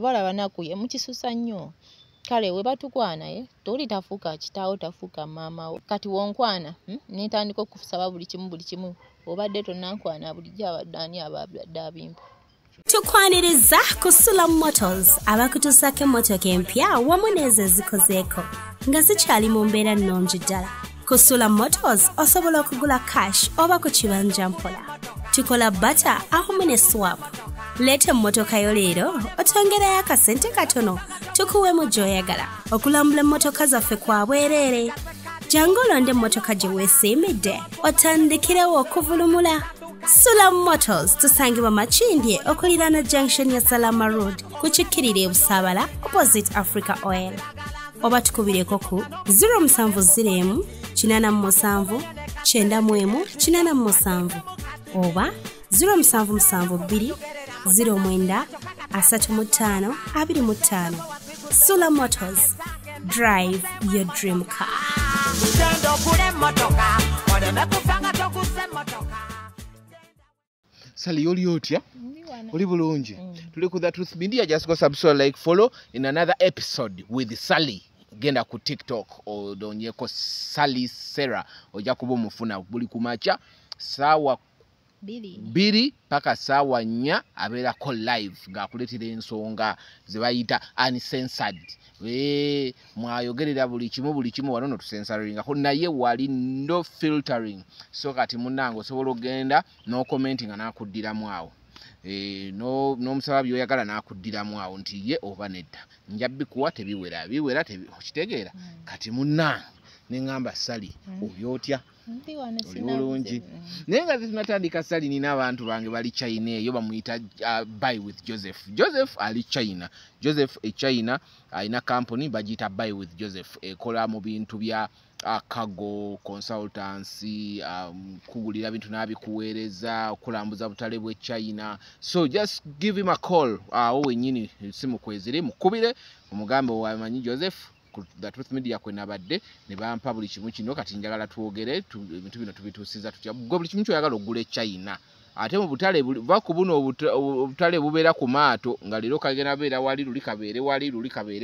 abala banaku ye mukisusa nnyo kale we batukwana toli tafuuka kitaawo tafuuka maama kati wonkwana netandika okusaba buli kimu obadde tonnankwana bulijjo abadde ani abadde abimpa. Tukwaniriza ku Sula Motors abakutuusako emmotoka empya wamu n'ezo ezikozeeko nga zikyali mu mbeera nnungi ddala. Ku Sula Motors osobola okugula cash oba ku kibanja mpola. Tukola bata awamu ne swap. Leeta emmotoka yo leero otwongerayo akasente katono tukuweemu gy'oyagala okulambula emmotoka zaffe kwa bwereere. Jangu olonde emmotoka gye weesiimidde otandikirewo okuvulumula. Sula Motors tusangibwa Makindye okuliraana junction ya Salama Road ku Kikkiriro e Busaabala opposite Africa Oil. Oba tukubireko ku 0701 87 91 oba 0772 09 35 25. Sula Motors, drive your dream car. Sally, oli otya? Oli bulungi. Tuli ku The Truth Media. Just go subscribe, like, follow in another episode with Sally. Genda ku TikTok odonyeko Sally Sarah ojja kuba omufuna buli kumacha sawa 2 paka sawa 4 abeerako live ng'akuleetera ensonga ze bayita uncensored. Mwayogerera buli kimu wano no tusensoringa naye wali no filtering, so kati munnange osobola okugenda no commenting n'akuddiramu awo. N'omusaba by'oyagala n'akuddiramu awo nti ye oba nedda njabikuwa tebiwera okitegeera kati munnange neŋŋamba Sally oli otya? Oli bulungi. Naye nga tunatandika Sally nina abantu bange bali China eyo bamuyita Buy with Joseph. Joseph ali China. Joseph China alina company bagiyita Buy with Joseph ekola mu bintu bya cargo consultancy, kugulira bintu n'abikuweereza okulambuza butale bwe China. So just give him a call wenyini simu kwezire mukubire omugambe wamanyi Joseph The Truth Media kwe nabadde ne bampa buli kimu kino kati njagala tuogere ebintu bino tubituusiza tutya gwe buli kimu kyoyagala ogule China ate mu butale baku buno obutale bubeera ku maato nga leero kagenda beera wali luli kabeere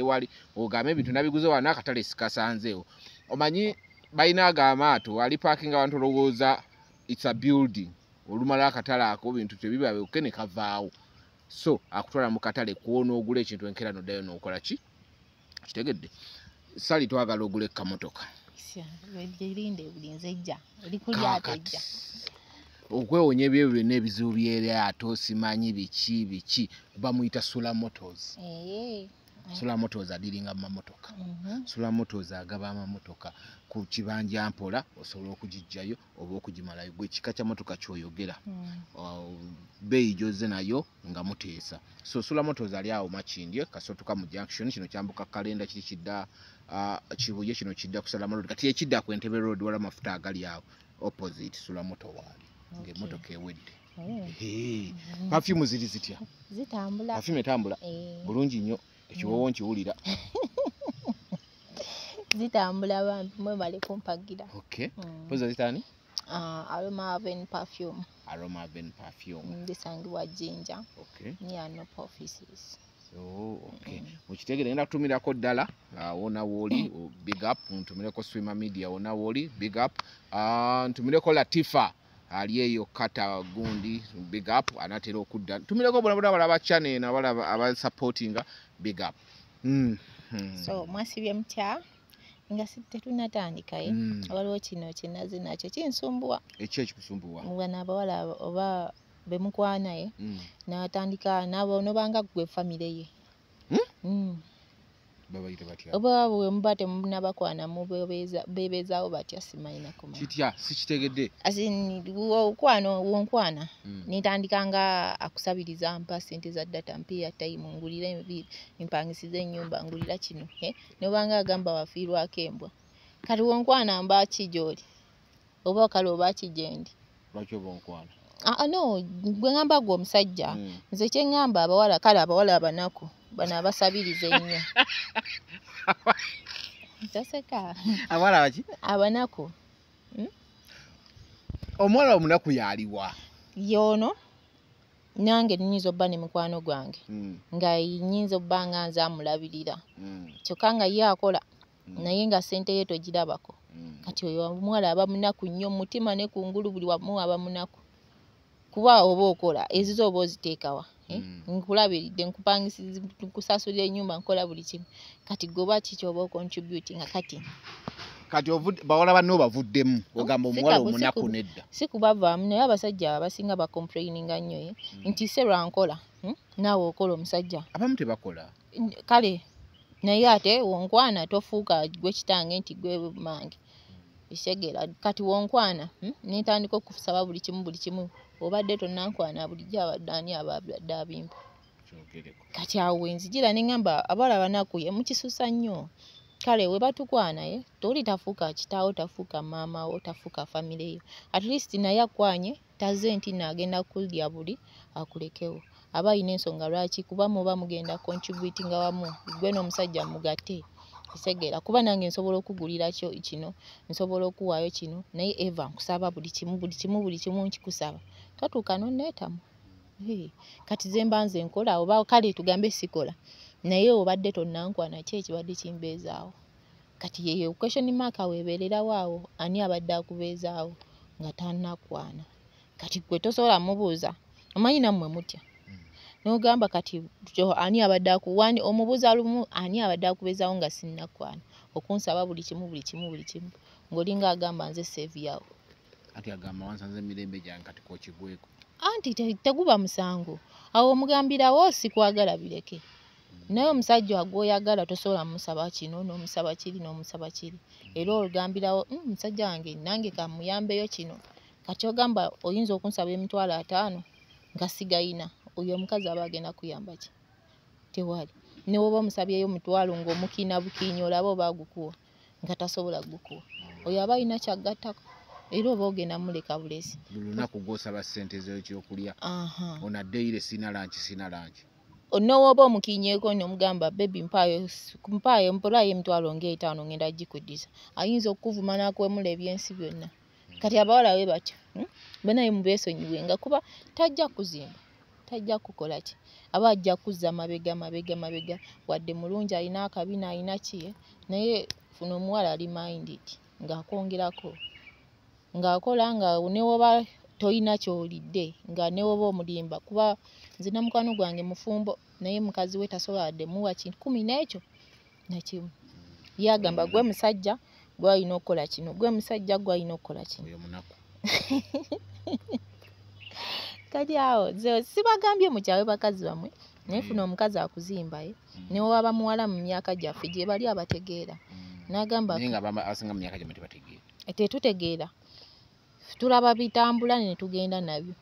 wali ogambe ebintu nabiguze wana akatale sikasanzeewo. Omanyi balina agamaato wali parking abantu olowooza it's a building olumala akatale ako bintu tebiba byokene kavaawo, so akutwala mu katale kuona ogula ekintu enkera noddayo n'okola ki kitegedde. Sally twagala ogula ekkamotoka erinde bulinze ejja erikulyatejja okwewonya ebyo byonna ebizibu byeryato simanyi biki bamuyita Sula Motors. Sula Motors adiringa mamotoka. Sula Motors agaba amamotoka ku kibanja mpola osobola okugijjayo oba okugimalayo gwe kika kya motoka kyoyogera. Bei joze nayo nga muteesa. So Sula Motors ali awo Makindye kasotuka mu junction kino kyambuka kalenda kiri kidda kibuye kino kidda ku Salama Road kati ekidda ku Entebbe Road wala mafuta agali awo opposite Sula Motor wali ng'emmotoka ewedde. Perfume ziri zitya? Zitambula. Perfume etambula bulungi nnyo. Ekiwowo nkiwulira. Zitambula abantu mwe bali kumpagira. Okay. Poza zitani? Aroma Haven perfume. Aroma Haven perfume. Bisangibwa Jinja. Okay. Near no offices. Oh, okay. Mukitegere ngenda kutumirako ddala wona woli big up ntumireko Swima Media wona woli big up ntumireko Latifa ali eyo kata gundi big up anatera okudda ntumireko bona balaba channel na balaba aba supportinga big up. So mwasibye mutya nga tetunatandika waliwo kino kinazi nakyo kinsumbuwa. Ekikusumbuwa? Mwana abawala oba bemukwana n'atandika nabo nobanga gwe family ye. Babayita batya? Oba bwe mubate munabakwana bebezaawo batya simanyi nakoma. Kitya sikitegedde. Asini wonkwana nitandika nga akusabiriza mpa sente za data mpia time ngulira impangisize ennyumba ngulira kino nobanga agamba wafiirwako embwa kati wonkwana mba kijoli oba kaloba kijendi. Lwaki wonkwana? No, gwe ngamba gwe omusajja nze kye ngamba abawala kale abawala abanaku bana abasabiriza ennyo. Taseka. Abawala baki? Abanaku. Omwala omunaku yaliwa? Yono. nange nnyinza obba ne mukwano gwange nga nnyinza obba nga nze amulabirira kyokka nga ye akola naye nga ssente ye togirabako kati oyo omuwala aba munaku nnyo mutima ne kungulu buli wamu aba munaku kuba oba okola ezizo oba oziteekawa nkulabiridde nkupangisiza nkusasulira ennyumba nkola buli kimu kati goba kiki oba ocontributing kati bawala banno bavuddemu ogamba omuwala omunaku nedda si kubavaamu naye abasajja abasinga bacomplaininga nnyo nti se lwankola naawe okola omusajja abamu tebakola kale naye ate wonkwana tofuuka gwe kitange nti gwe mange ekitegeera kati wonkwana netandika okusaba buli kimu obadde tonnankwana bulijjo abadde ani abadde abimpa kati awo wenzijira neŋŋamba abawala banaku ye mukisusa nnyo kale we batukwana toli tafuuka kitaawo tafuuka maama wo tafuuka famire yo at least naye akwanye taze nti naagenda kulya buli akulekewo aba ayina ensonga lwaki kuba muba mugenda contributinga wamu gwe n'omusajja mugatte kitegeera kuba nange nsobola okugulira kino nsobola okuwaayo kino naye eva nkusaba buli kimu nkikusaba tatuuka nonneetamu kati ze mba nze nkola oba kale tugambe sikola naye obadde tonnankwana ki ekibadde kimbeezaawo kati yeyo question mark weebeererawo awo ani abadde akubeezaawo nga tannakwana kati gwe tosobola mubuuza omanyi nammwe mutya n'ogamba kati ani abadde akuwani omubuuza lumu ani abadde akubeezaawo nga sinnakwana okunsaba buli kimu ng'olinga agamba nze save yawo ati agamba wansanze emirembe gyange kati kokigweko anti teguba musango awo omugambirawo sikwagala bireke naye omusajja agwoyagala tosobola musaba kino n'omusaba kiri era olugambirawo musajja wange nange kamuyambeyo kino kati ogamba oyinza okunsaba emitwalo 5 nga sigayina oyo omukazi aba agenda kuyamba ki tewali ne woba omusabyeyo omutwalo ng'omukina bukiinyi olaba oba agukuwa nga tasobola gukuwa oyo aba alina kyaggattako era oba ogenda muleka bulesi lunaku gw'osaba ssente z'ekyokulya onaddeyire sina lanki onooba omukiinyeeko n'omugamba bebi mpaayo mpolayo emitwalo nga 5 ngenda gikuddiza ayinza okukuvuma n'akwemula ebyensi byonna kati abawala we batyo benaye mubeesonyiwenga kuba tajja kuzimba tajja kukola ki aba ajja kuzza mabega wadde mulungi alina akabina alina ki naye funa omuwala ali minded ng'akwongerako ng'akola nga ne woba toyina ky'olidde nga ne woba omulimba kuba nze na mukwano gwange mufumbo naye mukazi we tasobola dde muwa kintu 10 n'ekyo nakimu ye agamba gwe musajja gwalina okukola kino oyo munaku kati awo ze sibagambye mukyawe bakazi bamwe naye funa omukazi akuzimba ne waba muwala mu myaka gyaffe gye bali abategeera n'agamba naye nga abasinga mu myaka gyamwe tebategeera tetutegeera tulaba bitambula ne tugenda nabyo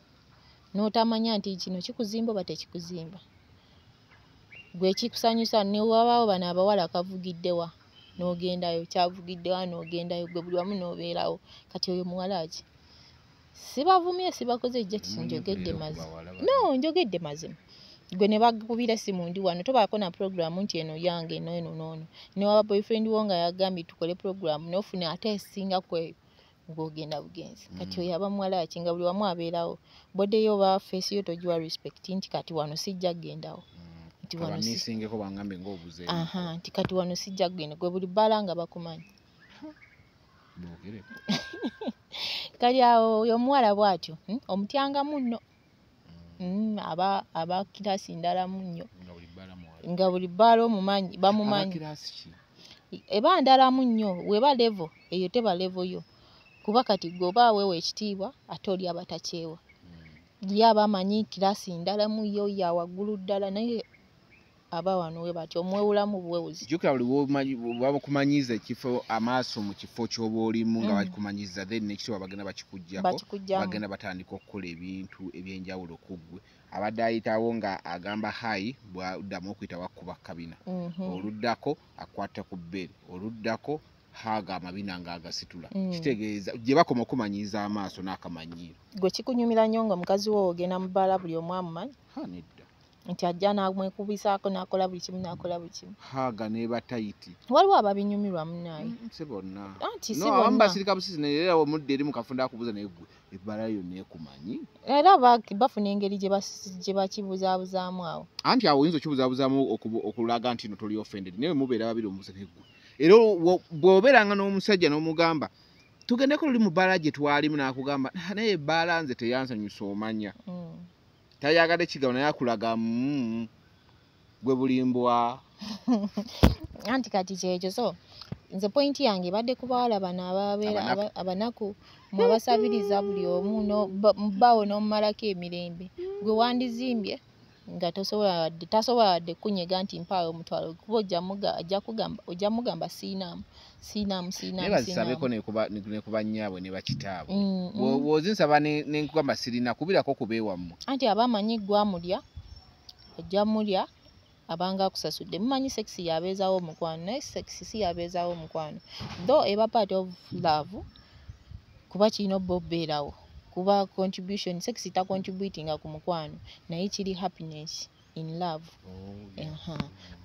n'otamanya nti kino kikuzimba oba tekikuzimba gwe kikusanyusa ne wabaawo bano abawala akavugiddewa n'ogendayo kyavugiddewa n'ogendayo gwe buli wamu n'obeerawo kati oyo muwala ki sibavumye sibakoze ejjati njogedde mazima gwe ne bakubira essimu ndi wano tobaako na programu nti eno yange eno noono ne waba boyfriend wo nga yagambye tukole programu n'ofuna ate esinga kweyo ng'ogenda bugenzi kati oyo aba muwala ki nga buli wamu abeerawo boddeyo oba feesi yo togiwa respect nti kati wano sijja kugendawo nti kati wano sijja kugenda gwe buli bbala nga bakumanyi kali awo oyo omuwala bw'atyo omutyanga munno aba kirasi ndala munnyo nga buli bbaala omumanyi bamumanyi eba ndalamu nnyo weba levo eyo teba levo yo kuba kati gwoba wewe ekitiibwa ate oli abatakyewa ye aba amanyi kirasi ndalamu yo ya waggulu ddala naye aba wano we batyo omwewulamu buwewuzi jjukira buli bakumanyiza ekifo amaaso mu kifo ky'oba olimu nga bakikumanyiza then nekitibwa bagenda bakikuggyako bagenda batandika okukola ebintu ebyenjawulo ku ggwe abadde ayitawo nga agamba hayi bw'addamu okuyita wakkuba kabina oluddako akwata ku bbere oluddako haga amabina nga agasitula kitegeeza gye bakoma okumanyiza amaaso n'akamanyiiro gwe kikunyumira nnyo nga mukazi wo ogenda mu bbaala buli omu amumanyi nedda nti ajja n'amwekubisaako n'akola buli kimu haga n'eba tayiti waliwo ababinyumirwa munaaye si bonna anti si bonna basirika busisi era omudde eri mu kafunda akubuuza naye gwe ebbala yonna ekumanyi era bafuna engeri gye bakibuzaabuzaamu awo anti awo oyinza okibuzaabuzaamu okulaga nti no toli offended naye mubeera babiri omubuuza neggwe era bw'obeeranga n'omusajja n'omugamba tugendeko luli mu bbaala gye twalimu n'akugamba naye ebbaala nze teyansanyusa omanya tayagadde kigawo naye akulaga gwe bulimbwa anti kati kyekyo so nze pointi yange ebadde ku bawala bano ababeera abanaku mwabasabiriza buli omu bawo n'omumalako emirembe gwe wandizimbye nga tasobola wadde kunyega nti mpaayo omutwalo kuba ojja mugamba siinamu naye bazisabeko nekuba nnyabwe ne bakitaabwe bw'ozinsaba nenkugamba sirina kubirako kubeewammwe anti abamanyi gwamulya ojja mulya abanga akusasudde mumanyi sexi yabeezaawo omukwano naye sexi si yabeezaawo omukwano though eba part of love kuba kirina obba obbeerawo kuba contribution sexi ta contributinga ku mukwano naye kiri happiness in love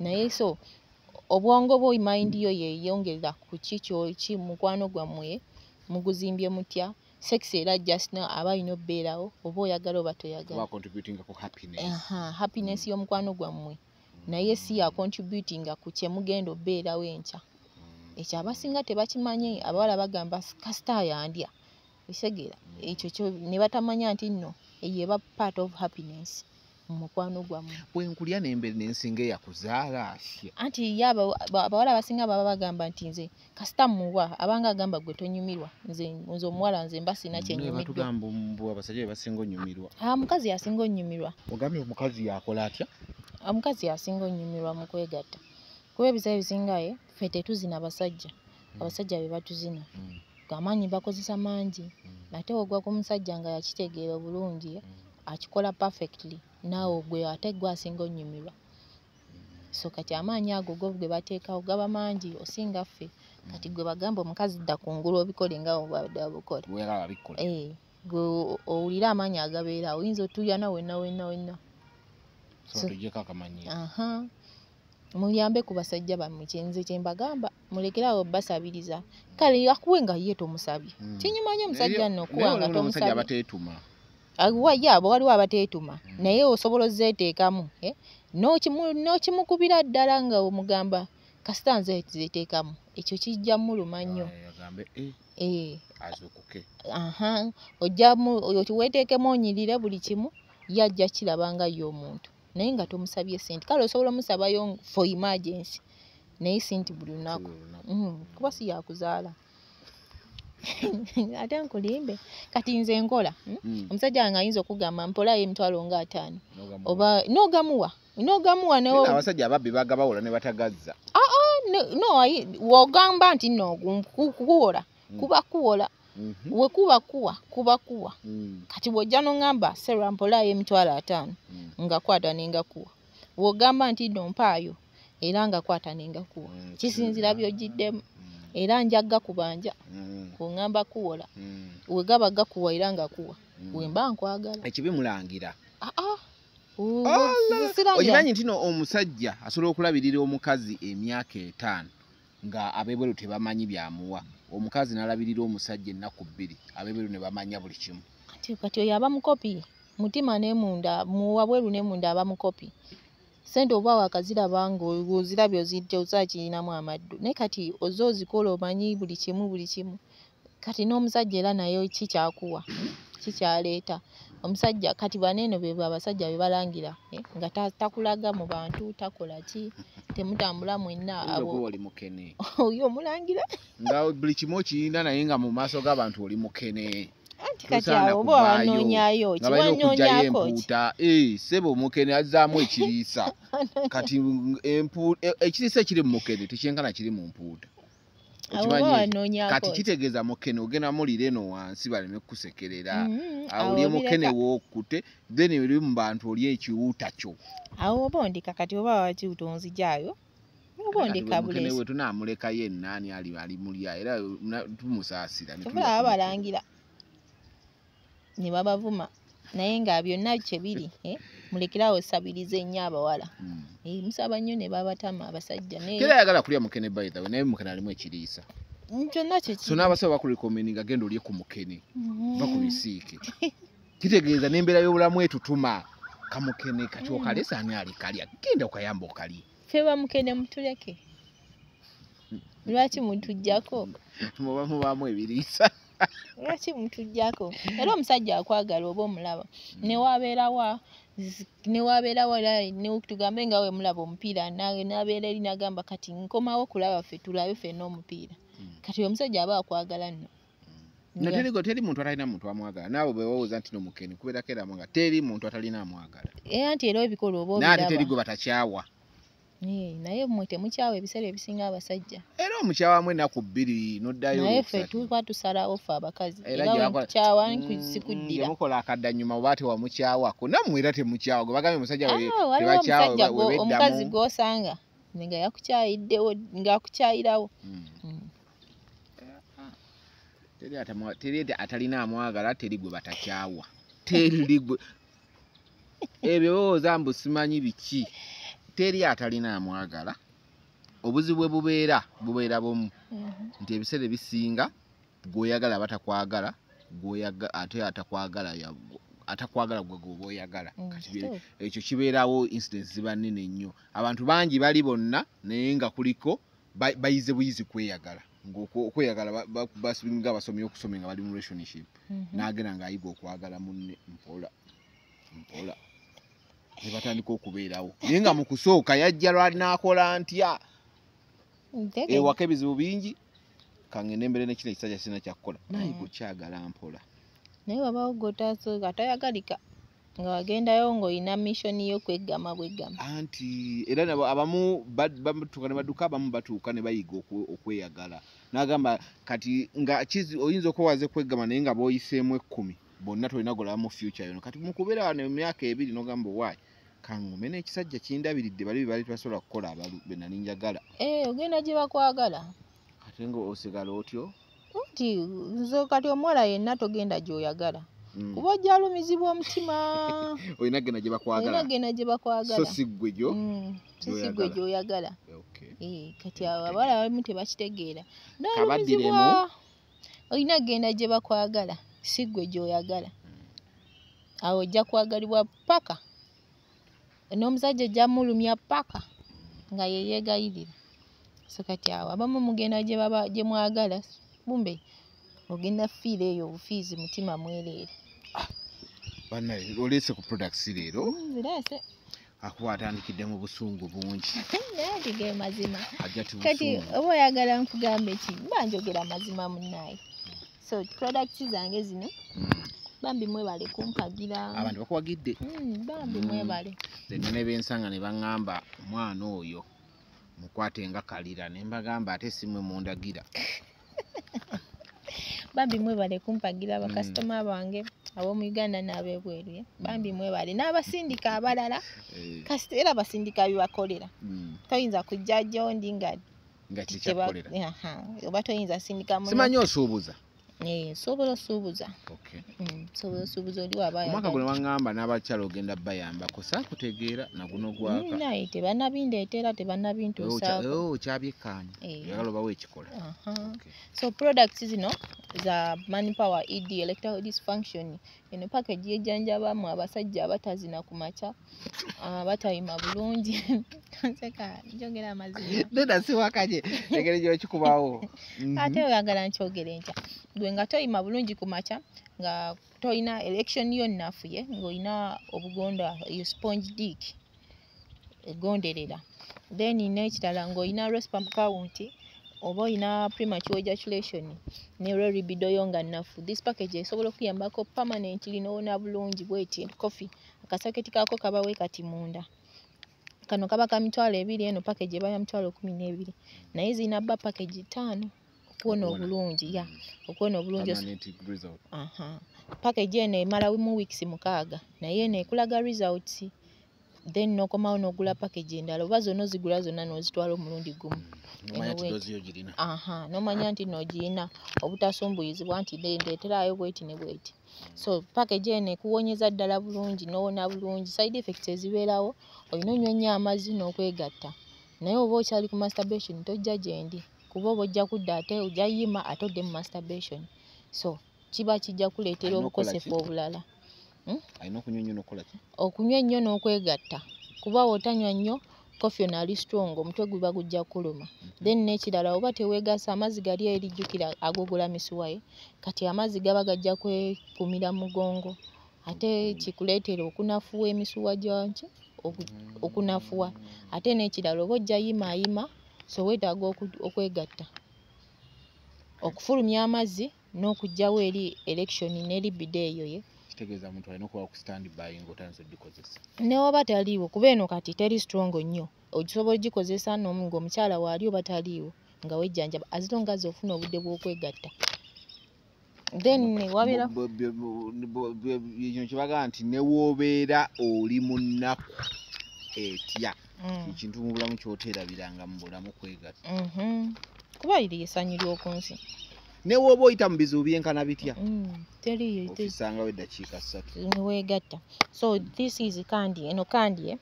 naye so obwongo bwo mind yo yeyongera ku ki mukwano gwammwe muguzimbye mutya sexi era just now aba alina obbeerawo oba oyagala oba toyagala happiness y'omukwano gwammwe naye si ya contributinga ku kyemugenda obbeerawo enkya ekyo abasinga tebakimanyi abawala bagamba kasita yandya ekitegeera ekyo ne batamanya nti nno eyo eba part of happiness mu mukwano gwammwe bwenkulya nembere nensinga eyakuzaala anti abawala abasinga baba bagamba nti nze kasita muwa abanga agamba gwe tonyumirwa nze omuwala nze mba sina kyenyumiddwa abasajja bebasinga onyumirwa mukazi yasinga onyumirwa ogambye omukazi yakola atya omukazi yasinga onyumirwa mu kwegatta kuba ebiseera ebisingaye ffe tetuzina abasajja be batuzina amaanyi bakozesa mangi ate ogwa ku musajja nga yakitegeera bulungi akikola perfectly naawe gwe ate gwe asinga onyumirwa so kati amaanyi ago go ge bateekawo gaba mangi osinga ffe kati gwe bagamba omukazi dda kungulu obikole nga obadde abukola gwe owulira amaanyi agabeerawo oyinza otuyana wenna so tujjeko akamanyi muyambe ku basajja bammwe kyenze kyembagamba mulekerawo basabiriza kale akuwe nga ye tomusabye kinyumanyi omusajja nno okuwa nga tomusabye waliwo abateetuma naye osobola ozeeteekamu n'okimukubira ddala nga omugamba kasita nze zeteekamu ekyo kijja muluma nnyo weeteekemu onyirire buli kimu yajja kirabanga ye omuntu naye nga tomusabye sente kale osobola omusabayo for emergency naye sente buli lunaku kuba si yakuzaala ate nkulimbe kati nze nkola omusajja wange ayinza okugamba mpolayo emitwalo nga 5 oba n'ogamuwa abasajja ababbi bagabawola ne batagazza wogamba nti no kuwola kuba kuwola wekuba kuwa kati bw'ojja n'ongamba Sarah mpolayo emitwalo 5 nga kwata nengakuwa wogamba nti no mpaayo era nga kwata nengakuwa kisinzira by'ogiddemu era njagga kubanja kungamba kuwola wegaba gakuwa era nga kuwa wemba nkwagala ekibi mulangira okimanyi nti no omusajja asobola okulabirira omukazi emyaka 5 nga abebweru tebamanyi byamuwa omukazi n'alabirira omusajja ennaku 2 abebweru ne bamanya buli kimu kati oyo aba mukopi mutima n'emunda muwabweru n'emunda aba mukopi sente oba wakaziraba nga ozirabye ozidde ozakirinamu amaddu naye kati ozozikola omanyi buli kimu kati n'omusajja era naye kikyakuwa kikyaleeta omusajja kati baneeno bebwe abasajja be balangira nga takulaga mu bantu takola ki temutambula mwenna abo oli mukene oyo omulangira nga buli kimu okiyina naye nga mu maaso g'abantu oli mukene anti kati abo bo wanonyaayo kiwanyonyako sebo omukene azzaamu ekiriisa kati ekiriisa ekiri mu mukene tekyenkana kiri mu mpuuta kati kitegeeza mukene ogenda mulire no wansi baleme kukusekerera awulye mukene wookute then eri mu bantu oli ekiwuuta kyo awo oba ondika kati oba wakiwuta onzijaayo oba ondika bulesi mukene we tunaamulekayo ennaani ali mulya era tumusaasira tufulaba balangira ne babavuma naye nga byonna kye biri mulekerawo sabiriza ennyo abawala musaba nnyo ne babatama abasajja kera ayagala kulya mukene by the way naye mukene alimu ekiriisa Kyonna kyo so n'abasawo bakurekomeninga genda olye ku mukene va ku bisiike kitegeeza n'embeera y'obulamu etutuma kamukene kati okalesa ani alikalya genda okayamba okalye ffe bamukene mutuleke lwaki mutujjako mubaamu ebiriisa lwaki mutujjako era omusajja akwagala oba omulaba newabeerawo tugambe nga we mulaba omupiira n'abeera eri n'agamba kati nkomawo kulaba ffe tulabe ffe n'omupiira kati omusajja aba akwagala nno teri muntu atalina muntu amwagala naawe bwewowooza nti nomukene kubeerako era mwagala teri muntu atalina amwagala era nti era ebikola oba naate teri gwe batakyawa naye mmwe temukyawa ebiseera ebisinga abasajja era omukyawamu ennaku 2 noddayo naye ffe tuba tusalawo ffe abakazi era wekukyawa sikuddira mukola akaddannyuma oba tewamukyawako nammwe era temukyawa gwe bagambye omusajja tebakyawa omukazi gw'osanga nga yakukyayiddewo ng'akukyayirawo teri atalina amwagala teri gwe batakyawa teri gwe ebyo bowooza mbu simanyi biki teri atalina amwagala obuzibu bubeera bumu nti ebiseera bisinga gw'oyagala batakwagala ate atakwagala gwe gwoba oyagala ekyo kibeerawo incidents ziba nnene nnyo abantu bangi bali bonna naye nga kuliko bayize buyizi kweyagala okweyagala nga basomi okusomye nga bali mu relationship n'agenda ng'ayiga okwagala munne mpola ne batandika okubeerawo naye nga mu kusooka yajja lwali n'akola ntya ewaka ebizibu bingi kangende mbere nekino ekisajja sirina kyakukola naye gukyagala mpola naye wabawo gotaasoka tayagalika nga wagendayo ng'olina missoni y'okweggama bweggama anti era abamu batuuka ne badduka abamu batuuka ne bayiga okweyagala n'agamba kati nga oyinza okwewaza kweggama naye nga booyiseemu 10 bonna tolina golaba mu future yono kati mukubeera wano emyaka 2 n'ogamba waayi kangume n'ekisajja kindabiridde bali tebasobola kukola abalu be nali njagala ogenda gye bakwagala ate nga osigala otyo nti nzo kati omuwala yenna togenda gy'oyagala kuba ojja alumizibwa omutima olina genda gye bakwagala so siggwe gy'oyagala kati abawala abamu tebakitegeera n'alumizibwa olina genda gye bakwagala siggwe gy'oyagala awo ojja kwagalibwa paka n'omusajja ojja mulumya paka nga yeyeegayirira so kati awo abamu mugenda gye mwagala bumbe ogenda fiira eyo obufiizi mutima mwereere bannaye oleese ku products leero ziraase akuba atandikidde mu busungu bungi naye ntige mazima kati oba oyagala nkugambe ki mba njogera mazima munnaaye so products zange zino bambi mwebale kumpagira abantu bakuwagidde bambi mwebale zenna ne bensanga ne baŋŋamba omwana oyo mukwate nga kalira ne mbagamba ate simwe mundagira bambi mwebale kumpagira bakasitoma bange ab'omu Uganda n'ab'ebweru bambi mwebale n'abasindika abalala kasita era abasindika bibakolera toyinza kujja gyondi nga kikyakolera oba toyinza sindika simanyi osuubuza sobola osuubuza sobola osuubuza oli wabaaya omwaka guno baŋŋamba n'abakyala ogenda bayambako saakutegeera naguno gwaka naye tebannabindeetera tebannabintuusaako kyabyekkaanya yagala obawo ekikola so products zino za Manpower ED erectile dysfunction eno package yejjanjabamu abasajja abatazina ku makya batayima bulungi nseka njogera amazima neda siwakaje engeri gyokikubawo ate oyagala nkyogere ntya gwe nga toyima bulungi ku makya nga toyina election yo nnafuye ng'olina obugonda yo sponge dick egonderera then n'ekirala ng'olina sperm count oba olina premature ejaculation ne libido yo nga nnafu this package esobola okuyambako permanently n'owona bulungi bweti coffee akasaketi kaako kabawe kati munda kano kaba ka mitwalo 2 eno package eba ya mitwalo 12 naye zina bba package 5 okuwona obulungi okuwona obulungi package eno emala mu weeks 6 naye eno ekulaga results then nokomawo n'ogula package endala oba zonna ozigula zonna n'ozitwala omulundi gumu nomanya nti nogirina obutasumbuizibwa nti ndeeterayo bweti ne bweti so package eno ekuwonyeza ddala bulungi n'owona bulungi side effects ezibeerawo olina onywa nnyo amazzi n'okwegatta naye oba okyali ku masturbation tojja gyendi kuba oba ojja kudda ate ojja yima ate odde mu masturbation, so kiba kijja kuleetera obukosefu obulala. Alina okunywa nnyo n'okola ki? Okunywa ennyo n'okwegatta, kuba bw'otanywa nnyo kofi ono ali strong, omutwe guba gujja kuluma. Then n'ekirala oba teweegasa amazzi gali erijjukira agogola misuwaye, kati amazzi gaba gajja kwekumira mugongo ate kikuleetera okunafuwa emisuwa gyanki okunafuwa. Ate n'ekirala oba ojja yimayima, so weetaaga okwegatta, okufulumya amazzi n'okugyawo eri erection n'eri bide eyo ye. Kitegeeza muntu alina okuba ku stand by ng'otandise ogikozesa. Ne waba taliiwo kuba eno kati teri strong nnyo, osobola ogikozesa ng'omukyala waali oba taliiwo nga wejjanjaba as long as ofuna obudde bw'okwegatta. Then wabeera kino kibaga nti ne w'obeera oli mu nnaku etya ekintu mu bulamu ky'oteerabiranga mu bulamu kwegatta. Kuba liri essanyu ly'oku nsi. Ne w'oba oyita mu bizibu byenkana bitya teriyo ofisangawo eddakiika 3 niweegatta. So this is kandi, eno kandi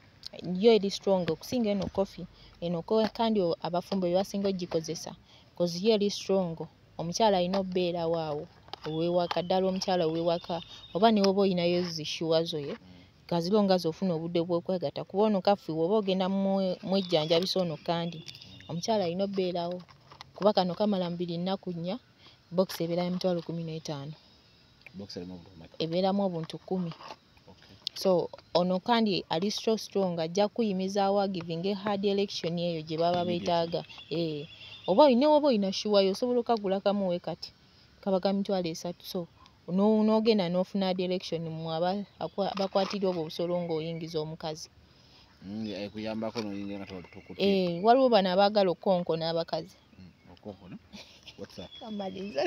yo eri strong okusinga eno coffee. Eno kandi abafumbo bye basinga ogikozesa cause yo eri strong. Omukyala alina obbeera waawo ow'ewaka, ddala omukyala ow'ewaka, oba ne woba oyinayo zishuwa zo ye as long as ofuna obudde bw'okwegatta, kuba ono kaffe woba ogenda mwejjanjabisa ono kandi omukyala alina obbeerawo, kuba kano kamala mu 2 nnaku 4, box ebeera emitwalo 15. Ebeeramu obuntu 10. So ono kandi ali so strong, ajja kuyimizaawo giving hard election eyo gye baba beetaaga. Oba woba oyina shuwayo osobola okagula kamu we kati kabaga mitwalo 3, so n'ogenda n'ofuna direction mu abakwatira obwo obusolo ng'oyingiza omukazi. Kuyambako n'oyingira nga tolatukutte. Waliwo bano abaagala okukonkona abakazi. Okukonkona? What's that? Amaliza.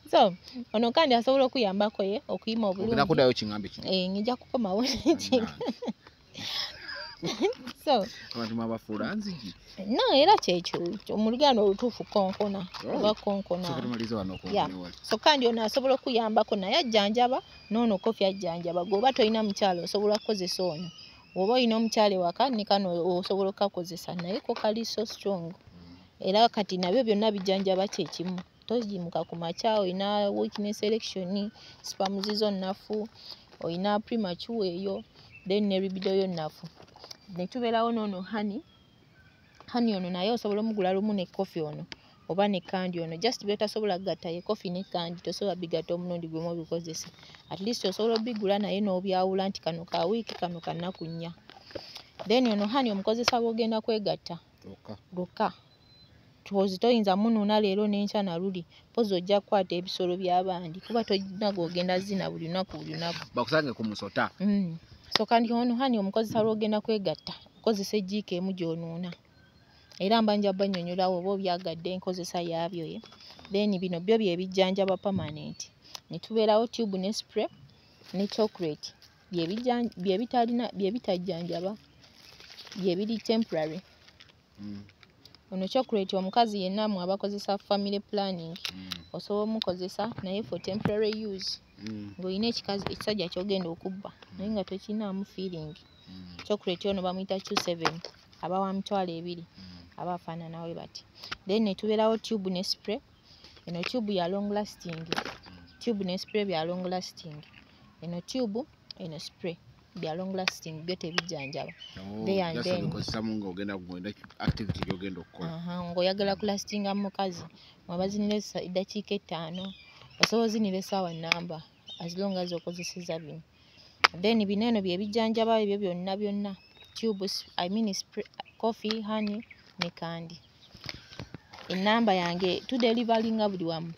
So ono kandi asobola okuyambako ye okuyima obulungi. Ogenda kuddayo kingambe kino? Ngija kukomawo n'ekinga. So abantu abafuula nzigi. No, era kyekyo mu luganda olutuufu konkona oba konkona. So kandi ono asobola okuyambako naye ajjanjaba n'ono kofi ajjanjaba. Gwoba tolina mukyalo osobola kukozesa ono. Oba olina omukyale waka ne kano osobola okukakozesa naye ko kali so strong. Era kati nabyo byonna bijjanjaba kyekimu. Tozimuka ku makya, olina weakness election, sperm zizo nnafu, olina premature eyo, then ne libido yo nnafu. Ne tubeerawo n'ono honey ono naye osobola omugula lumu ne coffee ono oba ne kandi ono, just by'otasobola gatta ye coffee ne kandi tosobola bigatta omulundi gumu obikozesa. At least osobola obigula naye n'obyawula nti kano ka wiiki kano ka nnaku 4. Then ono honey omukozesa bw'ogenda kwegatta lukka. Tuwozi toyinza munuuna leero n'enkya na luli, pozi ojja kukwata ebisolo by'abandi kuba tolina gw'ogenda zina buli lunaku. Bakusange ku musota. So kandi ono honey omukozesa lw'ogenda kwegatta kozesa ejjiika emu gy'onuuna. Era mbanja bannyonnyolawo oba obyagadde enkozesa yaabyo ye. Then bino byo bye bijjanjaba permanent. Ne tubeerawo tube ne spray ne chocolate bye bitajjanjaba bye biri temporary. Ono chocolate omukazi yenna mu abakozesa family planning osobola omukozesa naye for temporary use. Ng'olina ekisajja ky'ogenda okubba naye nga tokinaamu feeling. Chocolate ono bamuyita Q7 aba wa mitwalo 2 aba afaanana we bati. Then ne tubeerawo tube ne spray. Eno tube ya long lasting. Tube ne spray bya long lasting. Eno tube eno spray bya long lasting byo tebijjanjaba. Ng'oyagala kulastinga mu mukazi mwabazinira eddakiika 5 osobola ozinira essaawa nnamba as long as okozeseza bino. Then bino eno bye bijjanjaba ebyo byonna tube spray, coffee, honey ne kandi. Ennamba yange tudelivalinga buli wamu.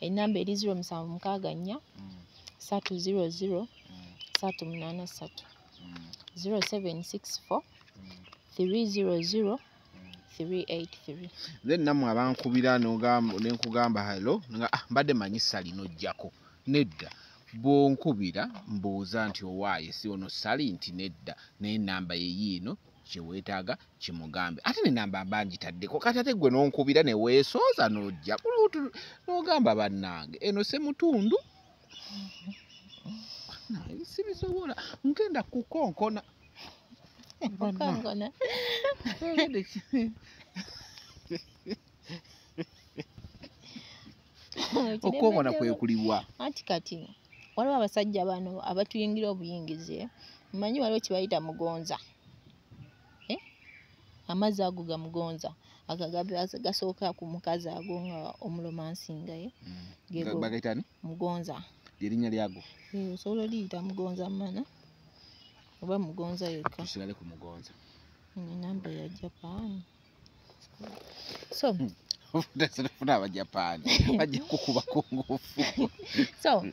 Ennamba eri 0764 300 383 0764 300 383. Then namwe abankubira nenkugamba hello nga mbadde manyi sali nojjako nedda bw'onkubira mbuuza nti owaaye si ono sali nti nedda naye ennamba ye yiino kye weetaaga kimugambe ate n'ennamba mba ngitaddeko kati ate gwe n'onkubira ne weesooza n'ojja n'ogamba bannange eno Ssemutundu sibisobola ngenda kukonkona Okongona. Okongona kwe kulibwa. Anti kati waliwo abasajja bano abatuyingira obuyingizi mmanyi waliwo kibayita mugonza. Amazzi ago ga mugonza gasooka ku mukazi ago nga omulomansinga ye. Bagayitani? Mugonza. Erinnya lyago? Osobola oliyita mugonza mana oba mugonza yekka. Tusigale ku mugonza. Namba ya Japan. So Funa Abajapani bajja kukuba kungufu. So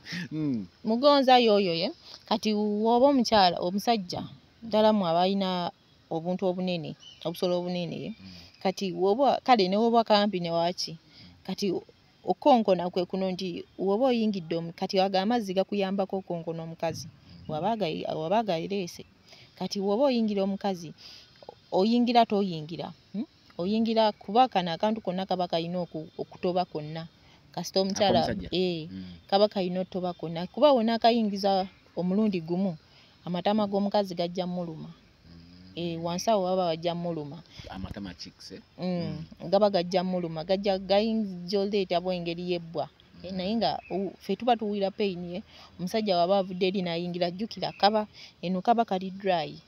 mugonza yoyo ye kati woba omukyala omusajja ddala mu abalina obuntu obunene obusolo obunene kati woba kale ne woba kampi ne waki kati okonkona kwe kuno nti woba oyingidde kati waga amazzi gakuyambako okonkona omukazi wabaga ireese kati woba oyingira omukazi oyingira toyingira oyingira kuba kana akantu konna kaba kalina okutoba konna kasita omukyala kaba kalina otoba konna kuba wona akayingiza omulundi gumu amatama g'omukazi gajja muluma. Wansi awo baba bajja muluma amatama chicks gaba gajja muluma gajja gayinza oleeta bwengeri yebbwa naye nga ffe tuba tuwulira pain ye omusajja waba avudde eri n'ayingira jjukira kaba eno kaba kali dry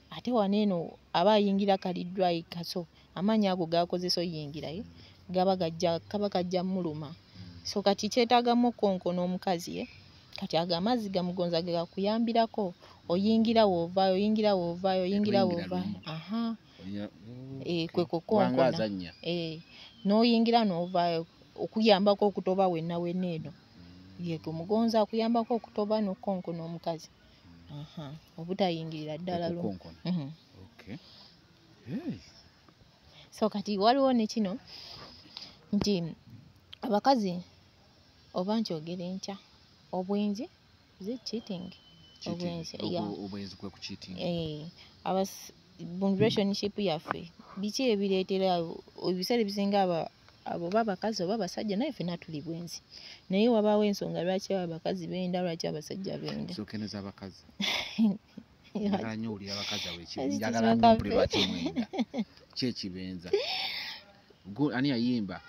ate waneeno aba ayingira kali dry kaso amaanyi ago gakozesa oyingirayo kaba kajja muluma. So kati kyetaagamu okonkona omukazi ye kati ago amazzi gamugonza ge gakuyambirako oyingira woovaayo oyingira woovaayo oyingira woovaayo kwe kukonkona n'oyingira n'ovaayo okuyambako okutoba wenna wenna eno yego mugonza akuyambako okutoba n'okonkona omukazi obutayingirira ddala lumu. So kati waliwo ne kino nti abakazi oba nkyogere nkya obwenzi cheating obwenzi kwe ku cheating mu relationship yaffe biki ebireetera ebiseera ebisinga abo babakazi oba abasajja naye ffenna tuli bwenzi naye wabaawo ensonga lwaki abakazi benda lwaki abasajja benda. Sokeneza abakazi njagala nnyo owulira abakazi njagala nnyo mpulira lwaki mwenda kyekibenza ani yayimba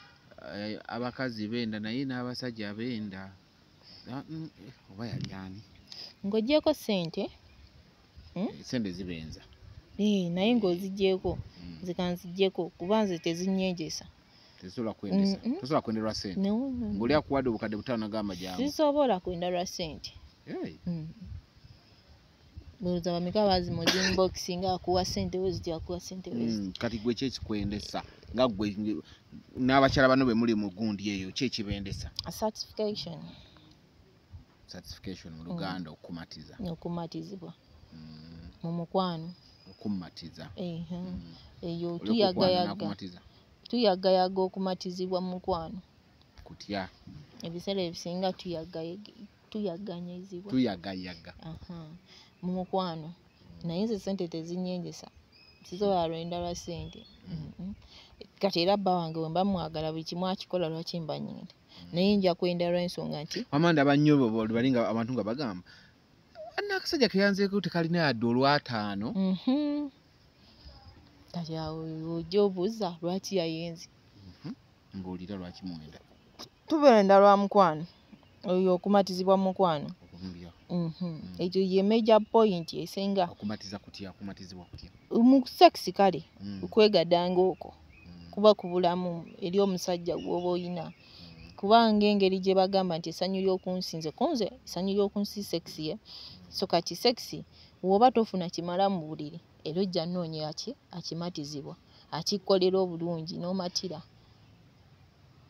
abakazi benda naye n'abasajja benda oba yali ani ng'oggyeko ssente sente zibenza naye ng'oziggyeko zikanziggyeko kuba nze tezinnyenjesa tezisobola kwendesa tosobola kwenda lwa ssente ng'oli akuwadde obukadde butaano n'agamba jangu zisobola kwenda lwa ssente bweza bameka bazimuza inbox nga akuwa ssente weziti akuwa ssente weziti kati gwe kyekikwendesa nga gwe n'abakyala bano bwe muli mu gundi eyo kyekibendesa certification mu Luganda okumatizibwa mu mukwano okumatiza eyo tuyagayaga okumatizibwa mu mukwano kutya ebiseera ebisinga tuyaganyizibwa tuyagayaga mu mukwano naye nze ssente tezinnyenjesa sisobola lwenda lwa ssente kati era bba wange wemba mwagala buli kimu akikola lwaki mba nnyenda naye nja kwenda lw'ensonga nti amanda abannyo balinga abantu nga bagamba n'akasajja keyanzeeko tekalina yadde olw'ataano kati awo ojja obuuza lwaki yayenze mbuulira lwaki mwenda tubenda lwa mukwano oyo okumatizibwa mu mukwano ekyo ye major point esenga okumatiza kutya okumatizibwa kutya mu sex kale okwegadanga okwo kuba ku bulamu eri omusajja gwoba oyina kubanga engeri gye bagamba nti essanyu ly'okunsinze konze essanyu ly'okunsi sex ye so kati sex woba tofuna kimala mu buliri era ojja nnoonya akimatizibwa akikkolera obulungi n'omatira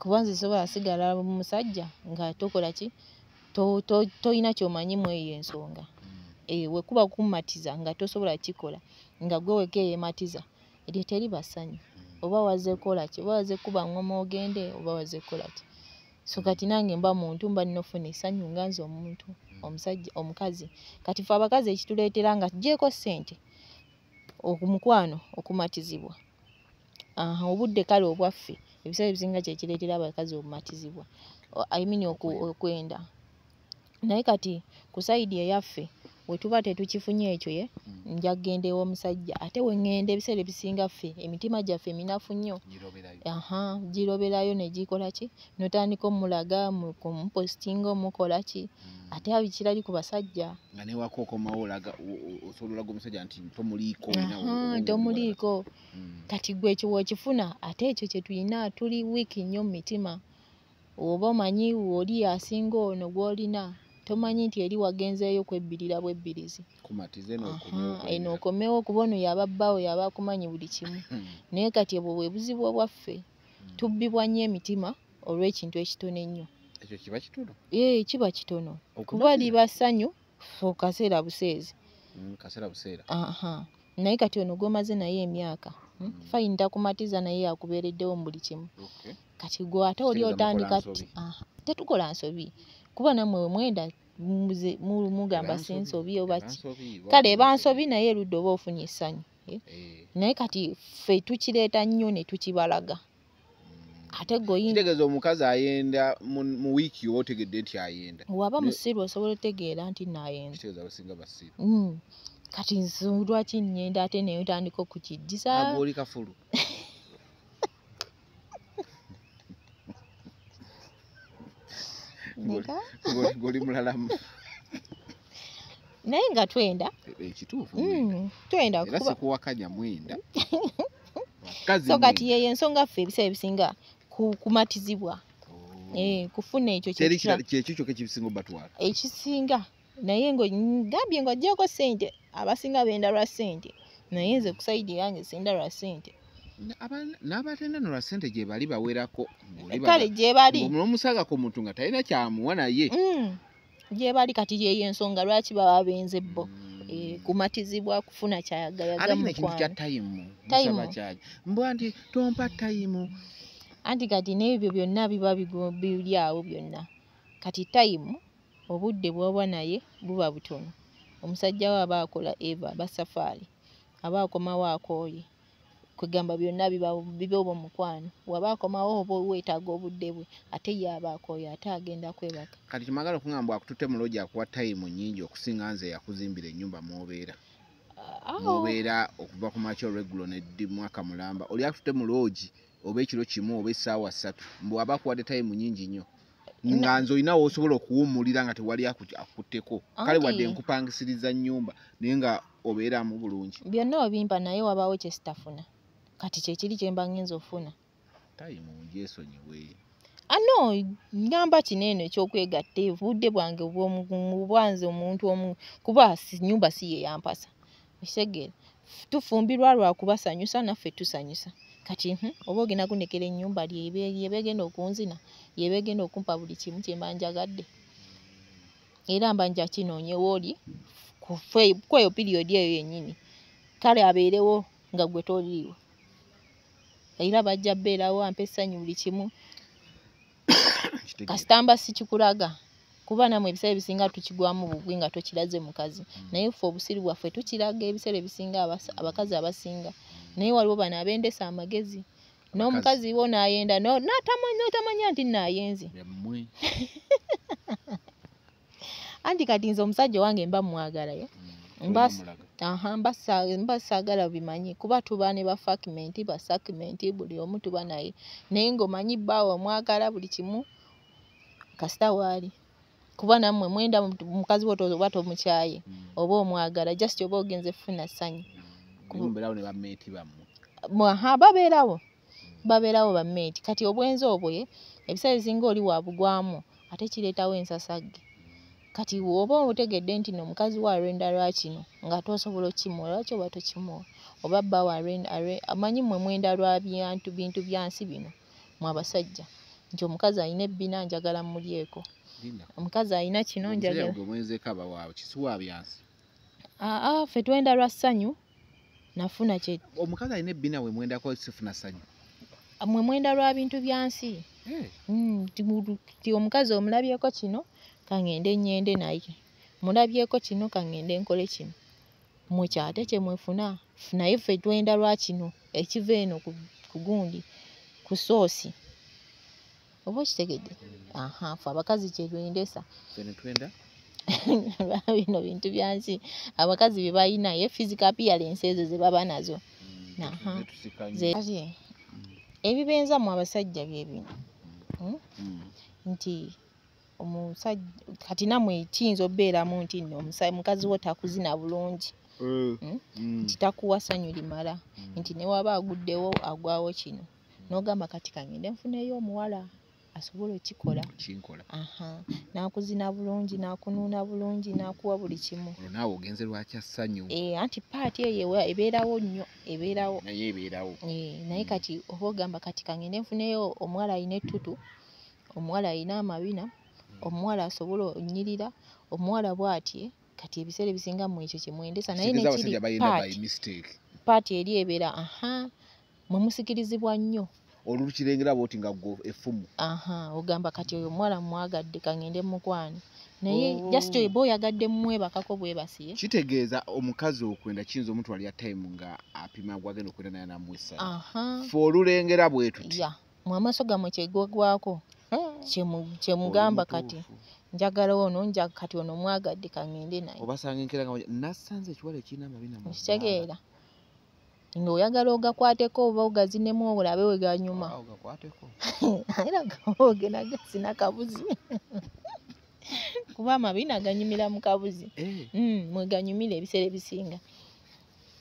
kuba nze sobola sigala musajja nga tokola ki toyina kyomanyi mu eyo ensonga we kuba kumatiza nga tosobola kikola nga gwe weka eyematiza eryo teriba ssanyu oba waze kola ki oba waze kuba ngoma ogende oba waze kola ki so kati nange mba muntu mba nina ofuna essanyu nga nze omuntu omusajja omukazi kati fe abakazi ekituleetera nga tuggyeko ssente okumukwano okumatizibwa obudde kale obwaffe ebiseera ebisinga kyekireetera abakazi okumatizibwa okwenda naye kati ku sayidi eyaffe we tuba tetukifunye ekyo ye nja kugenda ew'omusajja ate we ŋŋenda ebiseera ebisinga ffe emitima gyaffe minafu nnyo giroberayo ne gikola ki notandika omulaga kumupositinga omukola ki ate abikirali ku basajja nga newako okomawo olaga osobola olaga omusajja nti tomuliiko kati gwe ekyo wekifuna ate ekyo kye tulina tuli wiiki nnyo mu mitima oba omanyi oli asinga ono gw'olina tomanyi nti eri wagenzeeyo kwebbirira bwebbirizi eno okomewo kuba ono yaba bbaawo yaba akumanyi buli kimu naye kati obwo bwe buzibu bwaffe tubbibwa nnyo emitima olw'ekintu ekitono ennyo ekyo kiba kitono kiba kitono kuba liba ssanyu kaseera buseezi naye kati ono gw'omaze naye emyaka fayini takumatiza naye yakubeereddewo mu buli kimu kati gwe ate oli otandika tetukola nsobi kuba nammwe we mwenda mugamba si nsobi oba ki kale eba nsobi naye erudde oba ofunye essanyu naye kati ffe tukireeta nnyo ne tukibalaga ate kitegeeza omukazi ayenda mu wiiki oba otegedde nti ayenda waba musiru osobola otegeera nti naayenda kitegeeza abasinga basiru kati lwaki nnyenda ate naye otandika okukiddiza oli kafulu ng'oli mulalamu naye nga twenda ekituufu twenda era sikuwakanya mwenda so kati yeyo ensonga ffe ebiseera ebisinga kumatizibwa kufuna ekyo kyekyo kekibisinga obatwala ekisinga naye ngambye ng'oggyako ssente abasinga benda lwa ssente naye nze ku sayidi yange senda lwa ssente n'abatenda nolwa ssente gye bali bawerako kale gye bali n'omusaaga ku muntu nga talina kyamuwa naye gye bali kati yeyo ensonga lwaki baba benze bo kumatizibwa kufuna kyayagayaga mu kintu kya tayimu musaba kyaki mbwa nti tompa tayimu anti kati n'ebyo byonna biba biri awo byonna kati tayimu obudde bw'oba naye buba butono omusajja we aba akola eva basafaari aba akomawo akooye kwegamba byonna biba omukwano waba akomawo oba weetaaga obudde bwe ate yaba akooye ate agenda kwebaka kati kimagala okungamba akututte mu loogi akuwa tayimu nnyingi okusinga nze yakuzimbira ennyumba mw'obeera okuva ku makya olw'eggulo neddi mwaka mulamba oli akututte mu loogi oba ekiro kimu oba essaawa 3 mbwe aba akuwadde tayimu nnyingi nnyo nga nze olina w'osobola okuwummulira nga tewali akutteko kale wadde nkupangisiriza nnyumba naye nga obeeramu bulungi byonna obimpa naye wabaawo kye sitafuna kati kyekiri kye mba ngenza ofuna tayimu ngyesonyiwe ngamba kineeno ekyokwegatta obudde bwange bwanze omuntu omu kuba nnyumba si ye yampasa ekitegeera tufumbirwa lwakubasanyusa naffe tusanyusa kati oba ogenda kunekera ennyumba yebegenda okunzina yebegenda okumpa buli kimu kye mba njagadde era mba nja kinoonyewo oli kweyo piriyodi eyo yennyini kale abeerewo nga gwe toliiwo era bajja bbeerawo ampa essanyu buli kimu kasitamba sikikulaga kuba namwe ebiseera ebisinga tukigwamu bugwi nga tokiraze mukazi naye ffe obusiru bwaffe tukiraga ebiseera ebisinga abakazi abasinga naye waliwo bano abendesa amagezi n'omukazi wo naayenda n'otamanya nti naayenze anti kati nze omusajja wange mba mwagalayo mba saagala bimanyi kuba tuba ne bafakimenti basakimenti buli omu tuba naye ng'omanyi bbaawo omwagala buli kimu kasita waali kuba nammwe mwenda mukazi wo oba tomukyaye oba omwagala just oba ogenze funa ssanyu babeerawo bammeeti kati obwenzi obwo ebiseera ebisinga oli wabugwamu ate kireetawo ensasagge kati oba otegedde nti n'omukazi wa arenda lwakino nga tosobola okkimuwa lwaki oba tokimuwa oba bbaawo amanyi mmwe mwenda lwa bintu byansi bino mwe abasajja nti omukazi alina ebbina njagala mulyeko omukazi alina kino njagala ffe twenda lwa ssanyu nafuna kye omukazi alina ebbina we mwendako sifuna ssanyu mmwe mwenda lwa bintu byansi ti omukazi omulabyeko kino kangende nyende naye mulabyeko kino kangende nkole kino mwe kyate kye mwefuna naye ffe twenda lwa kino ekiva eno ku gundi ku soosi oba okitegedde ffe abakazi kye twendesa bino bintu byansi abakazi bye balina ye physical appearance ezo ze baba nazo. Aha. Ebibenza mu abasajja bye bino. Nti omusajja kati namwe kiyinza obbeeramu nti nno mukazi wo takuzina bulungi. Nti takuwa ssanyu limala. Nti ne waba aguddewo agwawo kino. N'ogamba kati kangende nfuneyo omuwala asobola okikola. Aha. N'akuzina bulungi, n'akunuuna bulungi, n'akuwa buli kimu. Naawe ogenze lwaki ssanyu. Anti paati eyo ebeerawo nnyo, ebeerawo. Naye ebeerawo. Naye kati oba ogamba kati kangende nfuneyo omuwala alina ettutu, omuwala alina amabina, omuwala asobola onyirira, omuwala bw'atye, kati ebiseera ebisinga mu ekyo kye mwendesa naye nekiri paati eri ebeera mwe musikirizibwa nnyo. Olukirengera bw'oti nga gwo effumu. Ogamba kati oyo omuwala mwagadde kangende mukwane. Naye just oba oyagadde mmwebakako bwebasiye. Kitegeeza omukazi okwenda kiyinza omutwalira time nga apima gwagenda okwenda naye namwessa. Fe olulengera bwe tuti. Mu amaaso gammwe kyegwagwako. Kyemugamba kati njagala ono kati ono mwagadde kangende naye. Obasanga enkera nga nassanze ekiwala ekirina amabina mu. Kitegeera. Nga oyagala ogakwateko oba ogazinemu olabe we ganyuma. Ogakwateko. Era ogenda gasina kabuzi. Kuba amabina ganyumira mu kabuzi. Mwe ganyumira ebiseera ebisinga.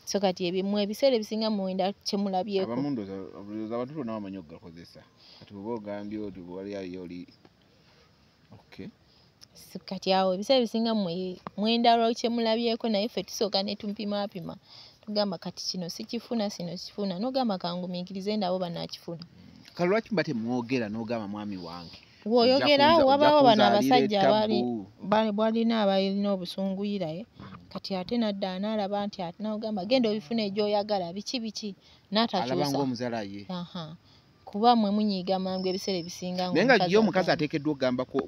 So kati ebimwe ebiseera ebisinga mwenda kyemulabyeko. Abamundoza abantu bonna bamanyi okugakozesa. Kati oba ogambye oti wali oli. Kati awo ebiseera ebisinga mwenda lwa kyemulabyeko naye ffe tusooka ne tumpimapima. Tugamba kati kino sikifuna sino kifuna n'ogamba kangumiikirize ndabo banakifuna. Kale lwaki mbate mwogera n'ogamba mwami wange? W'oyogera wabawo bano abasajja balina abalina obusunguyira kati ate nadda anaalaba nti ate n'ogamba genda obifuna egyoyagala biki n'atakyusa. Alaba ng'omuzaala ye. Kuba mwe munyiiga mangu ebiseera ebisinga. Naye nga yo omukazi ateekeddwa okugamba ko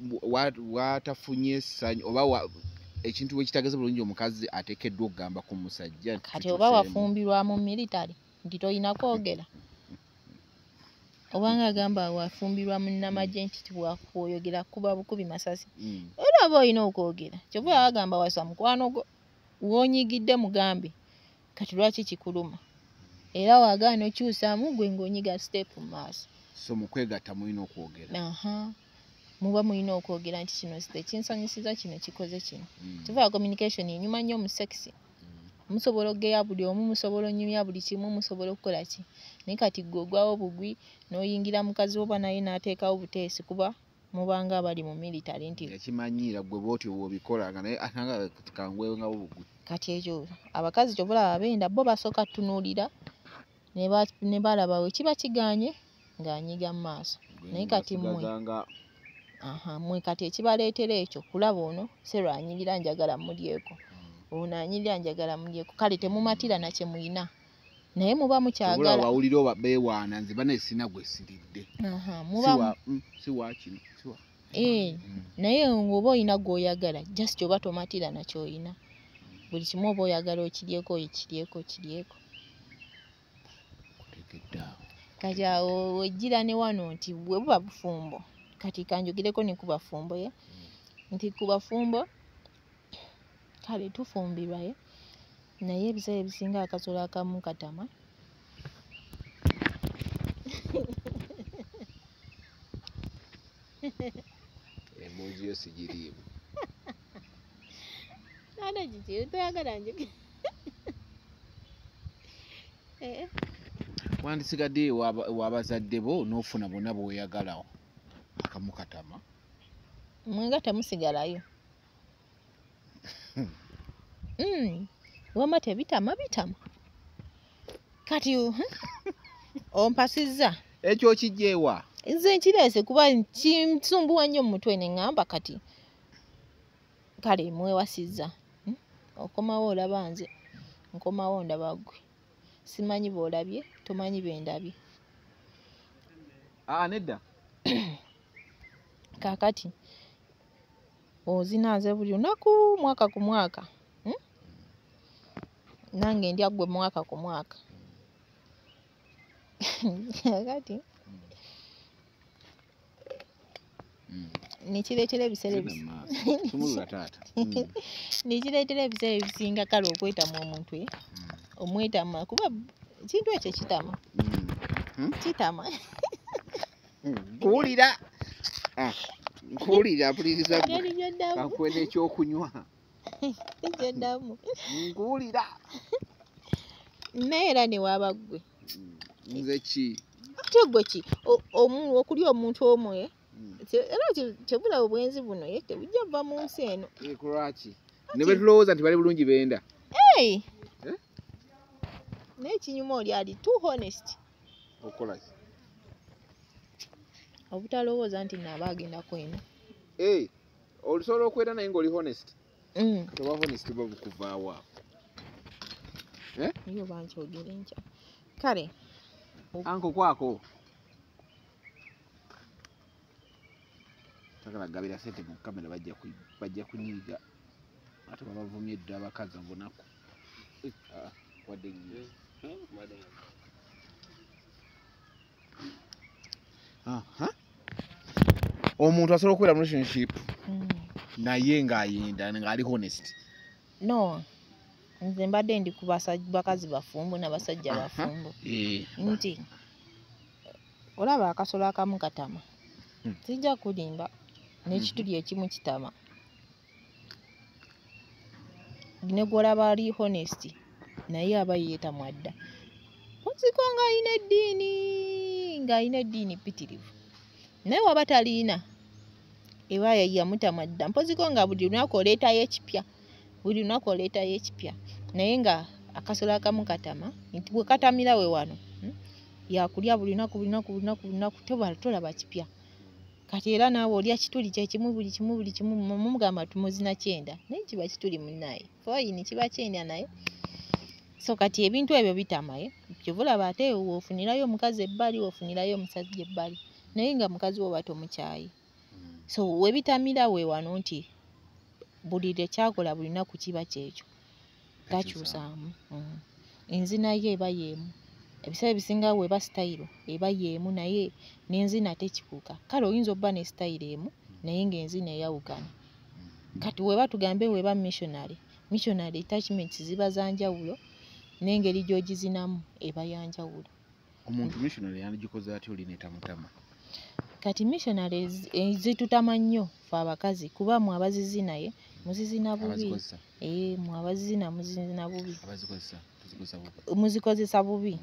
watafunye essanyu oba ekintu bwe kitageze bulungi omukazi ateekeddwa okugamba ku musajja. Kati oba wafumbirwa mu military nti toyina kwogera. Obanga agamba wafumbirwa mu nnamagye nti bw'oyogera kuba bukubi masasi. Era oba olina okwogera. Kyova agamba wasa mukwano gwo w'onyigidde mugambe. Kati lwaki kikuluma? Era wagaana okyusaamu gwe ng'onyiga step mu maaso. So mu kwegatta mulina okwogera. Muba mulina okwogera nti kino kinsanyusiza kino kikoze kino. Tuva communication enyuma nnyo mu sex. Musobola ogeya buli omu musobola onyumya buli kimu musobola okukola ki. Naye kati gwe ogwawo bugwi n'oyingira mukazi oba naye n'ateekawo buteesi kuba mubanga abali mu military nti yakimanyiira gwe bw'otyo bw'obikola nga naye atanga kangwewo nga bugwi. Kati ekyo abakazi kyobula abenda bo basooka tunuulira ne balaba we kiba kiganye ng'anyiga mu maaso. Naye kati mwe kati ekibaleetera ekyo kulaba ono serwanyirira njagala mulyeko. Ono anyirira njagala mulyeko. Kale temumatira na kye muyina. Naye muba mukyagala. Obula wawulira oba beewaana nze bane sina gwe siridde. Siwa kino. Naye ng'oba oyina gw'oyagala just oba tomatira na ky'oyina. Buli kimu oba oyagala okiryeko. Kati awo wejjira ne wano nti bwe buba bufumbo. Kati kanjogereko ne ku bafumbo nti ku bafumbo kale tufumbirwa naye ebiseera ebisinga akasolo akamu katama. Emoji yo sigiriimu. Nana giti toyagala njoge. Wandisigadde wabazadde bo n'ofuna bonna bw'oyagalawo akamu katama. Mwenga temusigalayo. Wama tebitama. Kati ompasizza. Ekyo kijjeewa. Nze nkireese kuba kinsumbuwa nnyo mu mutwe ne ŋŋamba kati. Kale mwewasizza. Okomawo olaba nze. Nkomawo ndaba ggwe. Simanyi b'olabye, tomanyi bendabye. Nedda. Kaakati ozinaaze buli lunaku mwaka ku mwaka. Nange ndya ggwe mwaka ku mwaka. Kaakati nikireetera ebiseera nikireetera ebiseera ebisinga kale okwetamu omuntu omwetama kuba kintu ekyo kitama kitama nkuwulira mpuliriza kakwena ekyokunywa ekyodamu nkuwulira naye era newaaba ggwe nze ki ate ggwe ki okuli omuntu omwe era kyebula obwenzi buno tebujja buva mu nsi eno lwaki ne bwe tulowooza nti bali bulungi benda naye kinyuma oli ali too honest okolaki obutalowooza nti naaba agenda kweno olisobola okwera naye ng'oli honest toba honest ba bukuvaawo iyo bankyogere nkya kale anko kwako takala gabira sente mu kamera bajja kunyiiga ate babavumye dda abakazi abonaku wadde omuntu asobola okubeera mu relationship naye ng'ayenda ng'ali honest no nze mbadde ndi ku bakazi bafumbo n'abasajja bafumbo nti olaba akasolo akamu katama sijja kulimba n'ekituli ekimu kitama ne gwolaba ali honest naye aba yeetamwa dda oziko ng'alina eddiini ppitirivu naye waba taliina eba yamutamwa dda mpoziko nga buli lunaku oleetayo ekipya naye nga akasolo akamu katama nti bwe katamira we wano yakulya buli lunaku tolaba kipya kati era naawe olya kituli kyekimu buli kimu mumugamba tumuzina kyenda naye kiba kituli munnaye foyini kiba kyenda naye so kati ebintu ebyo bitamaye kyovulaba ate wofunirayo omukazi ebbali wofunirayo omusajja ebbali naye nga mukazi wo batomukyayi so webitamira we wano nti buli lekyakola buli lunaku kiba kyekyo takyusaamu enzina ye eba yeemu ebiseera ebisinga weba sitayiro eba yeemu naye n'enzina tekikuuka kale oyinza obba ne sitayiro emu naye ng'enzina eyawukana kati weba tugambe weba missionary attachments ziba zanjawulo n'engeri gy'ogizinamu eba yanjawulo omuntu missionary yandikoze ati olina etamutama kati missionary zitutama nnyo fe abakazi kuba mwe abazizinaye muzizina bubi mwe muzizina bubi muzikozesa bubi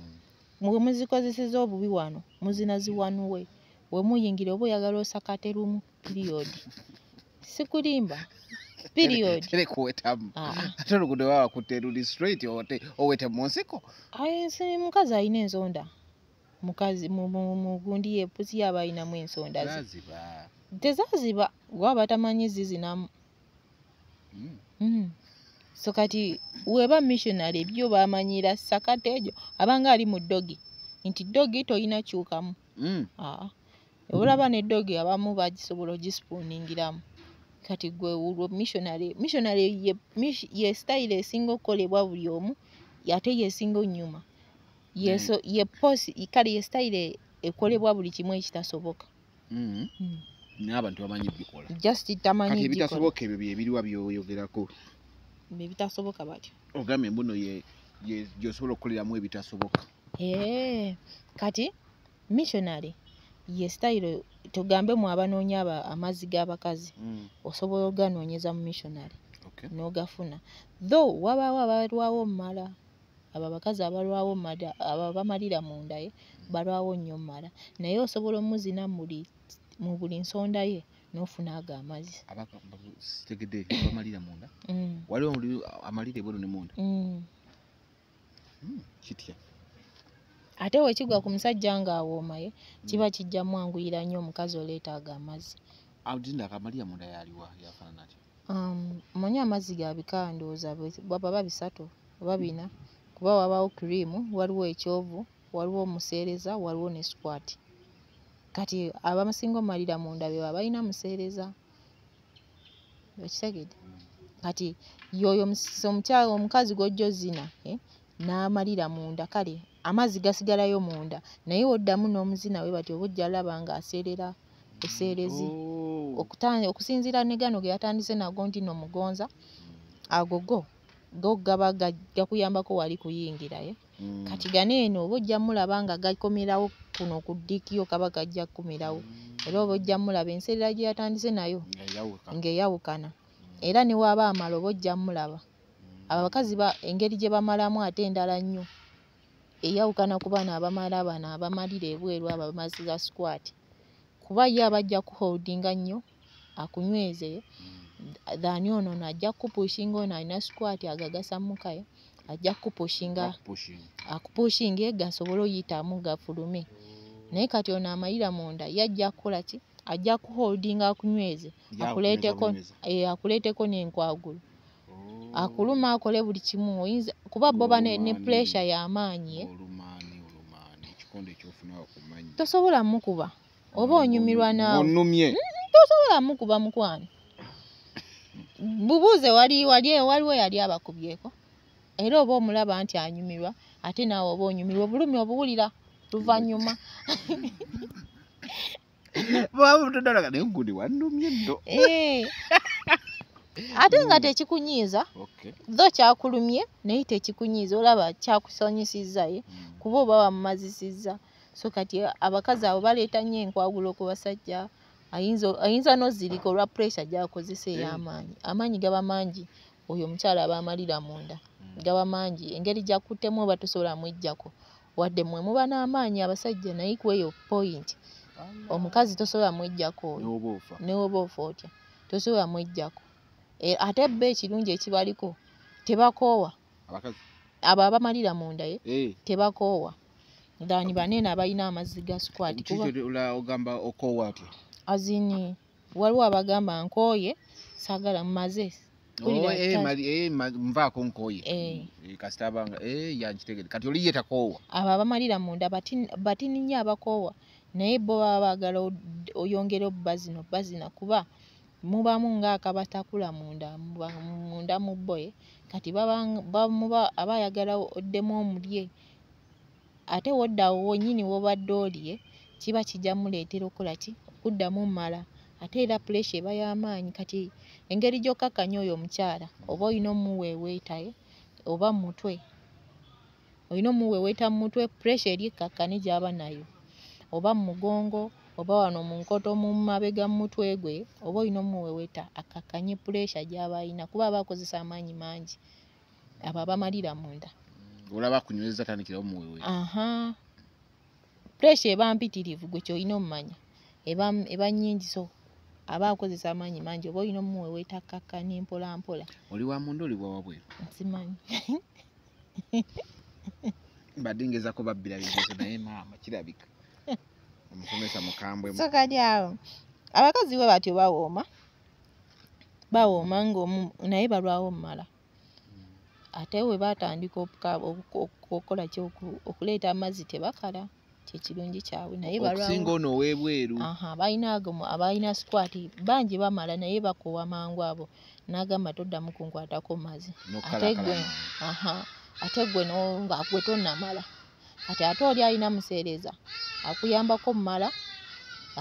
muzikozeseza obubi wano muzina ziwanuwe we muyingira oba oyagala osakate lumu period sikulimba period kuwetamu ate oluguudo baba kuteruli straight owete mu nsiko mukazi alina ensonda mukazi mugundi ye pusi yaba alinamu ensonda tezaziba waba tamanyi zizinamu so kati weba missionary ebyo bamanyira sakate ejo abanga ali mu dogi nti dogi toyina kyukamu olaba ne dogi abamu bagisobola ogispooningiramu kati gwe missionary ye style esinga okukolebwa buli omu ate yesinga onyuma ye posi kale ye style ekolebwa buli kimu ekitasoboka n'abantu bamanyi bikola just tamanyi ebitasoboka ebyo byebiriwa byoyogerako bitasoboka batyo ogambe mbuno gyosobola okukoleramu ebitasoboka kati missionary ye style tugambe mu abanoonya amazzi g'abakazi osobola oganoonyeza mu missionary n'ogafuna though wabaawo abalwawo mumala abo abakazi abalwawo mumala abo bamalira munda ye balwawo nnyo mumala naye osobola omuzina mu buli nsonda ye n'ofuna ago amazzi tegedde bamalira munda waliwo amalira ebweru ne munda kitya ate wekigwa ku musajja ng'awoomaye kiba kijja mwanguyira nnyo omukazi oleetaaga amazzi awudinda akamalira munda yaliwa yafaanana atya omanyi amazzi ga bika ndowooza baba bisatu oba bina kuba wabaawo kirimu waliwo ekyovu waliwo omuseereza waliwo ne squat kati abamusinga omalira munda be baba balina museereza ekitegedde kati yoyo omukazi gw'ojja ozina n'amalira munda kale amazzi gasigalayo munda naye oddamu n'omuzina we bati oba ojja laba ng'aseerera buseerezi okusinziira ne gano ge yatandise nago nti no mugonza ago go gaba gakuyambako wali kuyingirayo kati gano eno oba ojja mulaba nga gakomerawo kuno ku ddikiyo kaba gajja kukomerawo era oba ojja mulaba enseera gye yatandise nayo ng'eyawukana era ne waaba amala oba ojja mulaba abakazi engeri gye bamalamu ate endala nnyo eyawukana ku bano abamala bano abamalira ebweru abamaziza squat kuba ye abajja kuholdinga nnyo akunyweze dhani ono najja kupushinga ono alina squat agagasa mukayo ajja kupushinga akupushinge gasobola oyitamu gafulume naye kati ono amalira munda yajja kukola ki ajja kuholdinga akunyweze akuleeteko n'enkwagulu akuluma akole buli kimu oyinza kuba boba ne pressure y'amaanyi tosobola mukuba oba onyumirwa naawe tosobola mukuba mukwano bubuuze waliwo yali abakubyeko era oba omulaba nti anyumirwa ate naawe oba onyumirwa obulumi obuwulira luvannyuma ate nga tekikunyiiza tho kyakulumye naye tekikunyiiza olaba kyakusanyusizzaye kuba oba wamumazisizza so kati abakazi abo baleeta nnyo enkwagulo ku basajja ayinza n'ozirika olwa pressure gy'akozesa ey'amaanyi amaanyi gaba mangi oyo omukyala aba amalira munda gaba mangi engeri gyakuttemu oba tosobola mweggyako wadde mmwe muba n'amaanyi abasajja naye kweyo point omukazi tosobola mweggyako oyo newoba ofa otya tosobola mweggyako ate bba ekirungi ekibaliko tebakoowa abo abamalira munda tebakoowa dhani banene abalina amazzi ga squat ogamba okoowa atya azini waliwo abagamba nkooye saagala mmaze nvaako nkooye kasita abanga yankitegere kati oli ye takoowa abo abamalira munda batini nnyo abakoowa naye bo baba baagala oyongere obba zino kuba mubamu ng'akabatakula munda mu bboye kati aba ayagala oddemu omulye ate woddawo wonnyini wobadde oliye kiba kijja muleetera okukola ki okuddamu mmala ate era pressure eba y'amaanyi kati engeri gy'okkakkanya oyo omukyala oba olina omuweeweetaye oba mutwe olina omuweeweeta mu mutwe pressure eri ekkakkane gy'aba nayo oba mu mugongo oba wano mu nkoto mu mabega mu mutwe gwe oba olina omuweeweeta akkakkanye pressure gy'aba alina kuba aba akozesa amaanyi mangi abo abamalira munda olaba akunyweza tandikirawo muweeweeta pressure eba mpitirivu gwe kyolina omumanya eba nnyingi so aba akozesa amaanyi mangi oba olina omuweeweeta akkakkanye mpola mpola oli wa munda oli bwa wabweru nsimanyi mbadde ngezako babbira bigezo naye maama kirabika omusomesa mukambwe so kati awo abakazi bwe batyo bawooma naye balwawo mumala ate we batandika okukola okuleeta amazzi tebakala kyekirungi kyabwe naye okusinga ono ow'ebweru abalina squat bangi bamala naye bakoowa mangu abo n'agamba toddamu kunkwatako mazzi ate gwe gwe tonnamala kati ate oli alina museereza akuyambako mumala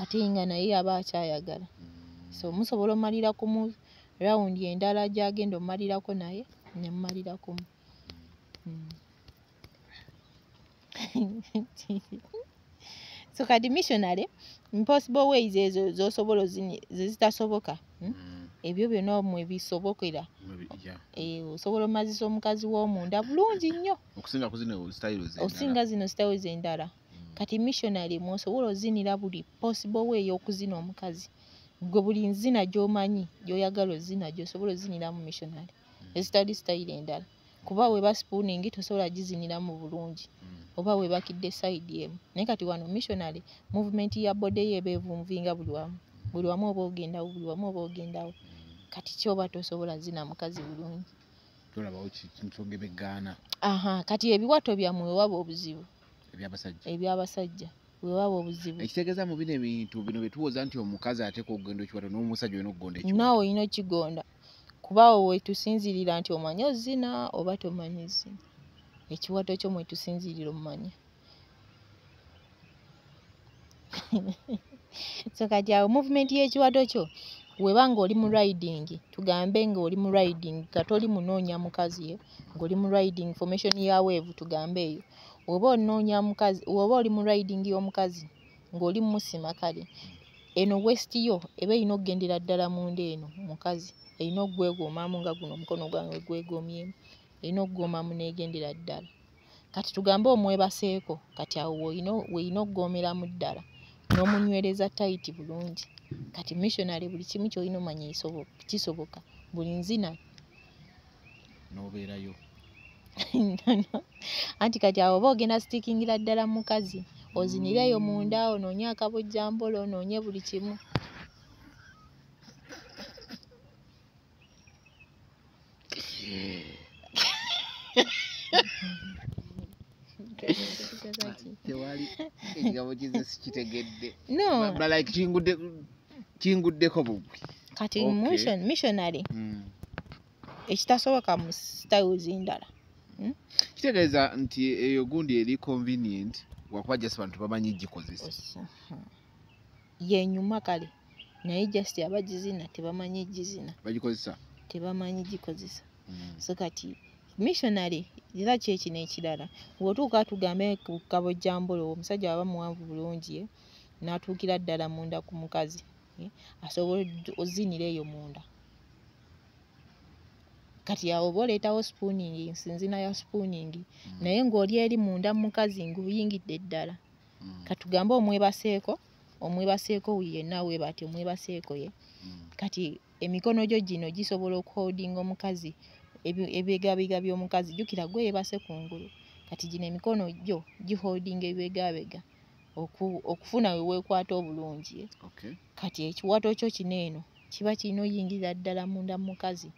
ate nga naye aba akyayagala so musobola omalira ku rawundi endala gyagenda omalirako naye nemumalirako so kati missionary impossible ways ezo zosobola zezitasoboka ebyo byonna mwe bisobokera osobola omazisa omukazi w'omunda bulungi nnyo okusinga zino styles endala kati missionary mwosobola ozinira buli possible way y'okuzina omukazi gwe buli nzina gy'omanyi gy'oyagala ozina gy'osobola ozinira mu missionary ezitali style endala kuba we basipooning tosobola giziniramu bulungi oba we bakidde side emu naye kati wano missionary movement ya body ye beevunvinga buli wamu oba ogendawo kati kyoba tosobola zina mukazi bulungi tolabawo nsonga begaana kati ebiwato byammwe wewaba obuzibu ebyabasajja wewaba obuzibu ekitegeeza mu bino ebintu bino betuwoza nti omukazi ateeka okugenda ekiwato n'omusajja olina okugonda ekiwato naawe olina okigonda kuba we tusinzirira nti omanyi ozina oba tomanyi zina ekiwato kyo mwe tusinzirira omumanya So kati awo movement y'ekiwato kyo webanga oli mu riding tugambe nga oli mu riding katoli munoonya mukazi ye ng'oli mu riding formation ya wave tugambe eyo oba onoonya mukazi oba oli mu riding y'omukazi ng'oli musima kale eno west yo eba erina okugendera ddala munda eno mukazi erina okugwegomaamu nga guno omukono gwange gwegomyemu erina okugoomamu n'egendera ddala kati tugambe omwebaseeko kati awo weerina okugoomeramu ddala n'omunywereza tight bulungi kati missionary buli kimu ky'olina omanya kisoboka buli nzina n'obeerayo anti kati awo oba ogenda sitikingira ddala mukazi ozinireyo munda onoonye akabojjambola onoonye buli kimu tewali ekigabo kize sikitegedde no like kinguddeko bugwi kati missionary ekitasoboka mu styles endala kitegeeza nti eyo gundi eri convenient wakuba just bantu bamanyi gikozesa yenyuma kale naye just abagizina tebamanyi gizina bagikozesa tebamanyi gikozesa so kati missionary era kyekino ekirala bw'otuuka tugambe ku kabojjambolo omusajja waba muwanvu bulungi n'atuukira ddala munda ku mukazi asobola ozinira eyo munda kati awo oba oleetawo spooning nsinzina ya spooning naye ng'oli eri munda mu mukazi ng'oyingidde ddala katugambe omwebaseeko yenna weeba ati omwebaseeko ye kati emikono gyo gino gisobola okuholdinga omukazi ebibegabiga by'omukazi jjukira gwe yeebase kungulu kati gino emikono gyo giholdinga ebibegabiga okufuna we weekwata obulungi kati ekiwato kyo kino eno kiba kirina oyingirira ddala munda mu mukazi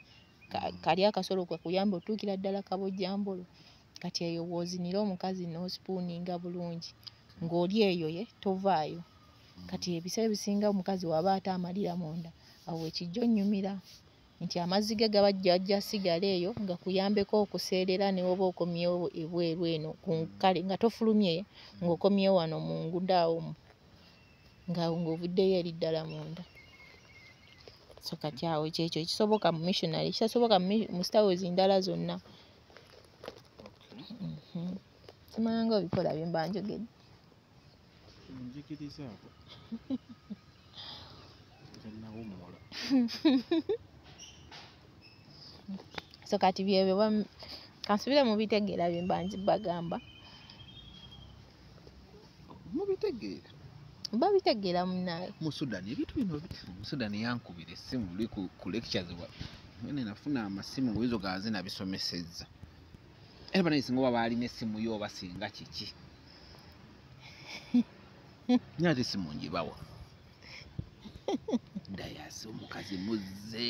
kali akasolo kakuyamba otuukira ddala kabojjambolo kati eyo woozinira omukazi n'osipooninga bulungi ng'oli eyo ye tovaayo kati ebiseera ebisinga omukazi waba ate amalira munda awo ekijjo nnyumira nti amazzi ge gaba jjajja sigala eyo gakuyambeko okuseerera ne woba okomyewo ebweru eno kale nga tofulumye ng'okomyewo wano mu ngudaawo ng'ovuddeyo eri ddala munda so kati awo kyekyo ekisoboka mu missionary ekitasoboka mu styles endala zonna kimanya nga obikola bye mba njogedde njikirizaako nawumula so kati byebyo kansubire mu bitegeera bye mba bagamba mubitegeera babitegeera munaye mu Sudan ebintu bino mu Sudan yankubira essimu luli ku lectures mwene nafuna amasimu bwezo gaze nabisomesezza era bana isinga baba alina essimu yo basinga kiki nyati essimu njibawa ndayasi omukazi muzze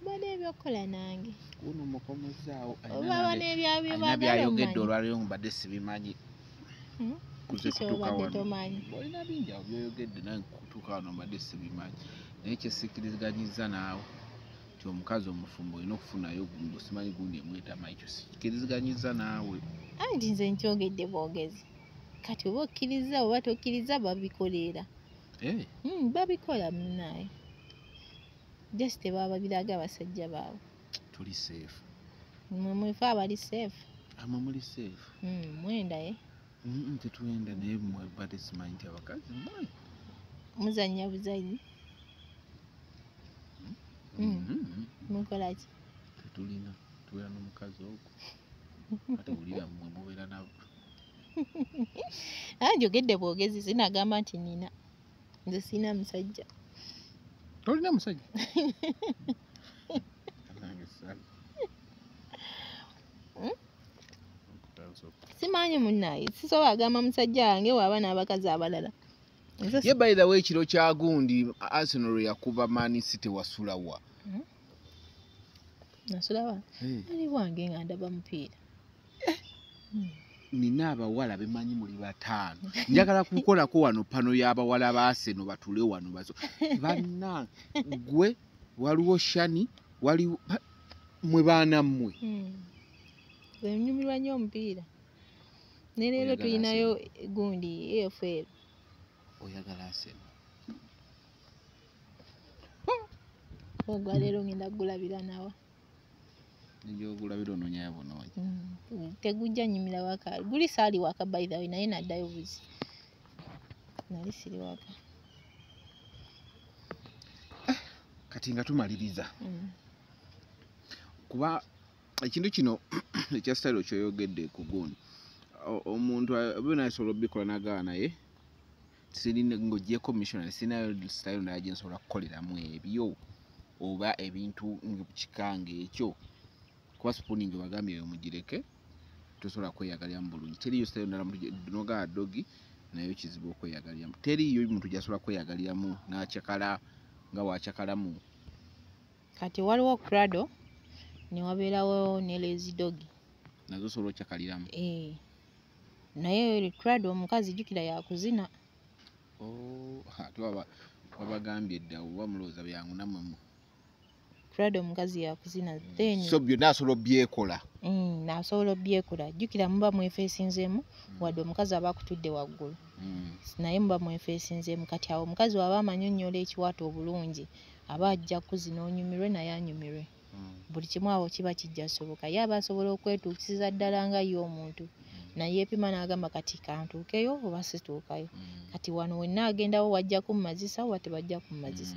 bane ebyokukola nange uno mukomozaawo oba n'ebyabyo byayogedde olwaliro mbadde sibimanyi tomanyi olina bingi awo byoyogedde naye kutuuka wano mbadde sibimanyi naye kyesikiriziganyiza naawe ti omukazi omufumbo olina okufunayo gundi osimanyi gundi emwetama ekyo sikiriziganyiza naawe anti nze nkyogedde bwogezi kati oba okkiriza oba tokkiriza babikoleera babikola munaye just baba biraga abasajja baabwe tuli safe mwefe abali safe muli safe mwenda ye tetwenda naye badde simanyi nti abakazi mmanyi muzannya buzanyi mukolaki tetulina tubeera n'omukazi ogwo ate wulira mmwe mubeera nabo njogedde bwogezi sinagamba nti nina nze sina musajja tolina musajja simanyi munnaye sisobola agamba musajja wange waaba n'abakazi abalala ye by the way ekiro kya gundi Arsenal yakuba Man City wasulawa nasulawa ali wange nga ndaba mupiira nina abawala bemanyi muli bataano njagala kukolako wano pano y'abawala ba Arsenal batule wano bazo banna gwe waliwo Shani waliwo mwe baana mmwe benyumirwa nnyo omupiira ne leero tulinayo gundi EFL. Oyagala Arsenal. Ogwa leero ngenda gulabira nawa. Njo gulabira onoonya yabonoonya. Tegujja nyumira waka. Guli saali waka by the way naye naddayo buzi. Nali siri waka. Kati nga tumaliriza. Kuba ekintu kino ekya style kyoyogedde ku gundi. Omuntu abona asobola bikola nagala naye sirina ng'ogyeko missionary sinayo style naye nsobola kukoleramu ebyo oba ebintu ng'ekikange ekyo kuba spooning bagambye omugireke tosobola kweyagalira mu bulungi teriyo style ndala noga dogi nayo kizibu okweyagaliramu teriyo muntu gyasobola kweyagaliramu n'akyakala nga wakyakalamu. Kati waliwo Crado ne wabeerawo ne Lazy Dog nazo osobola okyakaliramu. Naye Crado omukazi jjukira yakuzina. Wabagambye dda oba mulowooza byangu nammwe Crado omukazi yakuzina then so byonna asobola obyekola. N'asobola obyekola jjukira muba mwefeesinzeemu wadde omukazi aba akutudde waggulu naye muba mwefeesinzeemu kati awo omukazi waba amanyonnyola ekiwato obulungi aba ajja kuzina onyumirwe naye anyumirwe buli kimu awo kiba kijja soboka ye aba asobola okwetuukisiza ddala nga ye omuntu naye epima n'agamba kati kantuukeyo oba situukayo kati wano wenna agendawo wajja kummazisa oba tebajja kummazisa.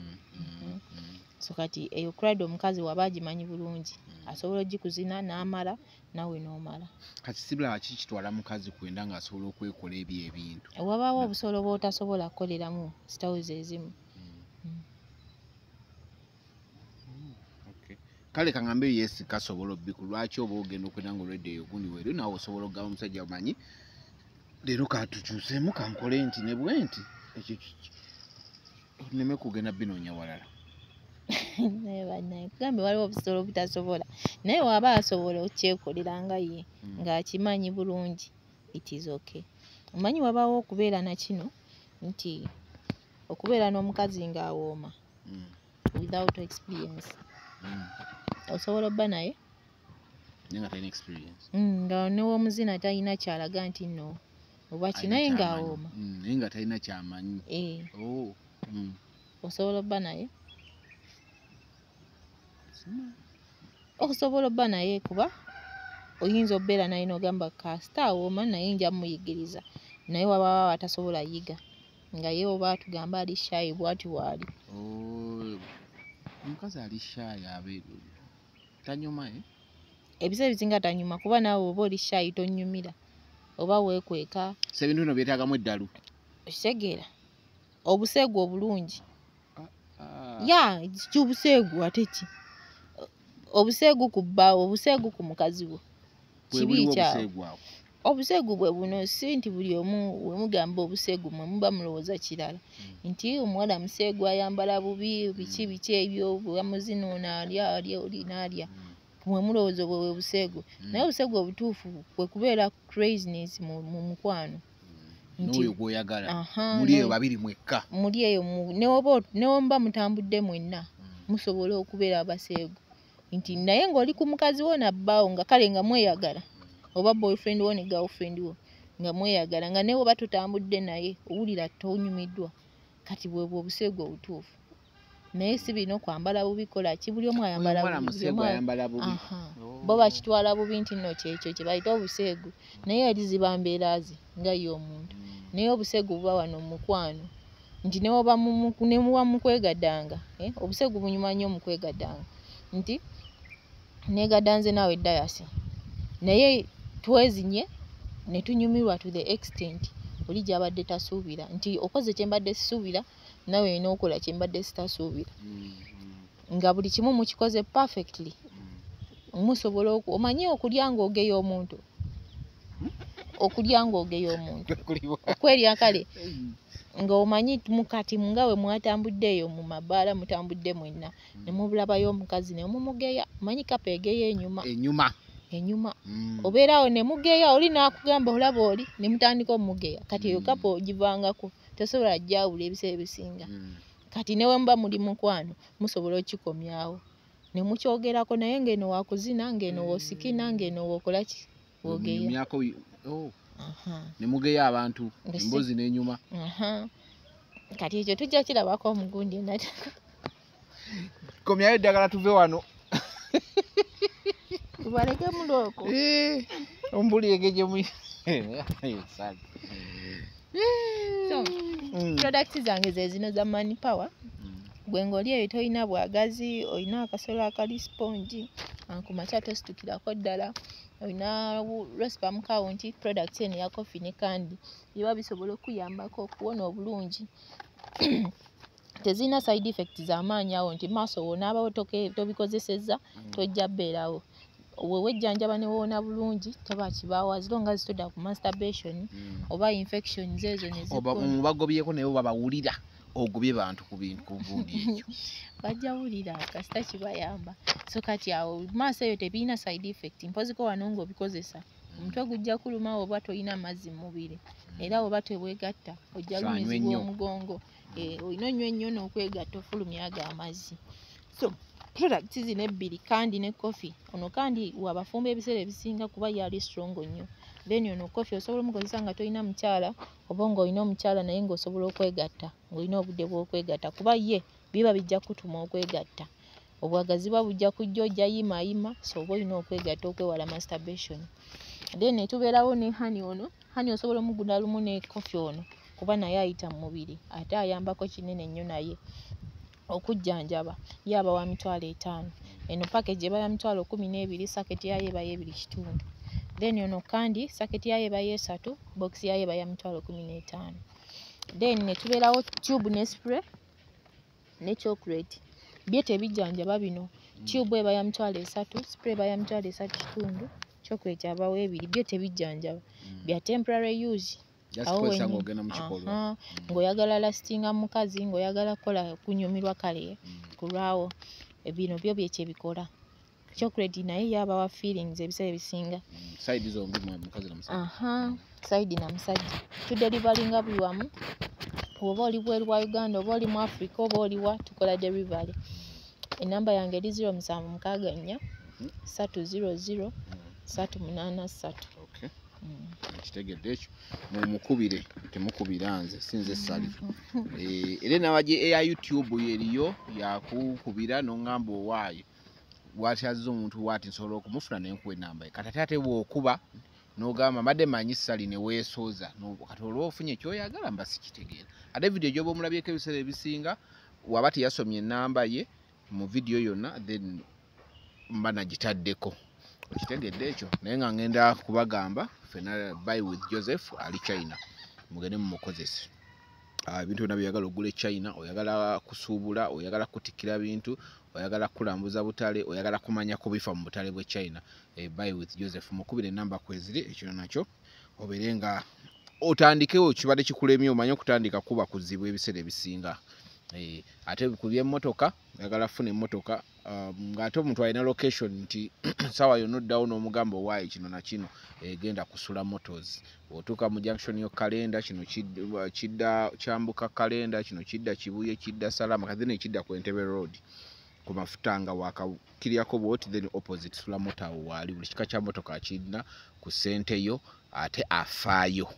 So kati eyo Crado omukazi waba agimanyi bulungi asobola ogikuzina n'amala nawe n'omala. Kati sibula kikitwala mukazi kwenda ng'asobola okwekola ebyo ebintu. Wabaawo obusolo bw'otasobola kukoleramu sitawuzi ezimu. Kale kangambe yes kasobola obbiku lwaki oba ogenda okwenda ng'olwedde eyo gundi weero nawe osobola okugaba omusajja omanyi leero katukyuseemu kankole nti ne bwe nti ekyo nneme kugenda binoonya walala. Naye bannaye kugambe waliwo obusolo obutasobola naye waba asobola okyekolera nga ye ng'akimanyi bulungi it is okay. Omanyi wabaawo okubeera na kino nti okubeera n'omukazi ng'awooma without experience. Osobola obba naye nga talina experience nga n'owomuzina talina kyalaga nti nno oba kinaye ng'awooma naye nga talina kyamanyi. Osobola obba naye okusobola obba naye kuba oyinza obbeera naye n'ogamba kasita awooma naye nja muyigiriza naye wabaawo atasobola yiga nga ye oba tugamba ali shy bwati waali. Omukazi ali shy abe tanyuma ebiseera ebisinga tanyuma kuba naawe oba oli shy tonyumira oba weekweka. So ebintu bino byetaagamu eddalu okitegeera obuseegu obulungi obuseegu ate ki obuseegu ku bbaawo obuseegu ku mukazi wo kibi kyawo. Obuseegu bwe buno si nti buli omu we mugamba obuseegu mwe muba mulowooza kirala nti omuwala museegu ayambala bubi biki ebyo bwamuzina ono alya oli n'alya mwe mulowooza bwe buseegu naye obuseegu obutuufu kwe kubeera craziness mu mukwano n'oyo gw'oyagala muli eyo babiri mwekka muli eyo ne muba mutambudde mwenna musobola okubeera abaseegu nti naye ng'oli ku mukazi wo nabbaawo nga kale nga mweyagala oba boyfriend wo ne girlfriend wo nga mweyagala nga newe oba tutambudde naye owulira tonyumiddwa kati bwebwo obuseegu obutuufu naye si bino kwambala bubi kola ki buli omu ayambala bubi bo bakitwala bubi nti nno kyekyo kye bayita obuseegu naye eriziba mbeera ze nga ye omuntu naye obuseegu buba wano mu mukwano nti ne muba mukwegaddanga obuseegu bunyuma nnyo mukwegaddanga nti neegaddanze naawe dayasi naye twezinye ne tunyumirwa to the extent oli gy'abadde tasuubira nti okoze kye mbadde sisuubira nawe n'okola kye mbadde sitasuubira nga buli kimu mukikoze perfectly musobola omanyi okulya ng'ogeya omuntu okwerya kale nga omanyi mukati nga we mwatambudde eyo mu mabaala mutambudde mwenna ne mubulabayo omukazi ne mumugeya omanyi kapa egeya enyuma obeerawo ne mugeya oli n'akugamba olaba oli ne mutandika omugeya kati eyo kapa ogivangako tosobola gyawula ebiseera ebisinga kati newe muba muli mukwano musobola okikomyawo ne mukyogerako naye ng'eno wakuzina ng'eno wosikina ng'eno wokola ki wogeya ne mugeya abantu embozi n'enyuma. Kati ekyo tujja kirabako omugundi nate. Komyayo eddagala tuve wano. Tubaleke muloko. Ombuli egeje mu. So, products zange ze zino za Money Power. Gwengoli eyo toyina bwagazi, oyina akasolo akali sponge, kumakya tostukirako ddala. Oyina Rosepam County products eno ya coffee ne candy. Biba bisobola okuyambako okuwona obulungi. Tezina side effects z'amaanyi awo nti maaso wonaabawo tobikozesezza tojja bbeerawo. Wejjanjaba ne woona bulungi teba kibaawo as long as todda ku masturbation oba infections ezo ne zikko. Oba mubagobyeko naye babawulira ogobye bantu ku bintu ku bundi ekyo. Bajja wulira kasita kibayamba. So kati awo maaso eyo tebirina side effect. Mpoziko wano ng'obikozesa. Omutwe gujja kuluma oba toyina amazzi mu mubiri. Era oba tebwegatta ojja lumizibwa omugongo. Oyina onnyo ennyo n'okwegatta ofulumya ago amazzi. So products zino ebbiri kandi ne coffee. Ono kandi wabafumba ebiseera ebisinga kuba yali strong nnyo. Then ono coffee osobola omukozesa nga toyina mukyala oba ng'olina omukyala naye ng'osobola okwegatta ng'olina obudde bw'okwegatta kuba ye biba bijja kutuma okwegatta. Obwagazi buba bujja kujja ojja yimayima so oba olina okwegatta okwewala masturbation. Then netubeerawo ne honey ono. Honey osobola omugula lumu ne coffee ono kuba naye ayita mu mubiri ate ayambako kinene nnyo naye okujjanjaba yaba wa $5. Eno package eba ya $12, saketi yayo eba ye 2.5. Then ono kandi saketi yayo eba ye 3, box yayo eba ya $15. Then netubeerawo tube ne spray ne chocolate. Bye tebijjanjaba bino. Tube eba ya $3, spray eba ya $3.5, chocolate aba we 2. Bye tebijjanjaba. Bya temporary use. Ng'oyagala lastinga mukazi ng'oyagala kola kunyumirwa kale kulwawo ebino byo byekibikola. Chocolate naye yaba wa feelings ebiseera ebisinga. Side zombi mukazi na musajja. Side na musajja. Tudelivalinga buli wamu. Oba oli bweru wa Uganda oba oli mu Africa oba oli wa tukola delivery. Enamba yange eri 0764 300 383. Okay. Kitegedde ekyo mumukubire temukubira nze sinze sali. Era nabaje ya YouTube yeriyo yakukubira n'ongamba owaayo bw'atyaza omuntu wati nsobola okumufuna n'enkuwa enamba ye kati ate bw'okuba n'ogamba mbadde manyi sali ne weesooza kati olwo ofunye kyoyagala mba sikitegeera. Ate video gy'oba omulabyeko ebiseera ebisinga waba teyasomye enamba ye mu video yonna then mba nagitaddeko. Kitegedde ekyo naye nga ngenda kubagamba fena buy with Joseph ali China mugende mumukozese. Ebintu byonna byagala ogula China, oyagala kusuubula, oyagala kutikira bintu, oyagala kulambuza butale, oyagala kumanya ku bifa mu butale bwe China. Buy with Joseph mukubire enamba kweziri ekyo nakyo obere nga otandikewo kibadde kikulemye omanye okutandika kuba kuzibu ebiseera ebisinga. Ate ku by'emmotoka oyagala funa emmotoka ng'ate omuntu alina location nti sawa yonna oddawo n'omugamba owaayi kino na kino genda kusula motors. Otuuka mu junction yo Kalenda kino kidda kyambuka Kalenda kino kidda Kibuye kidda Salama kati ne kidda ku Entebbe Road ku mafuta nga wakakiryako bwoti then opposite sula motor waali buli kika kya motoka kirina ku ssente yo ate afaayo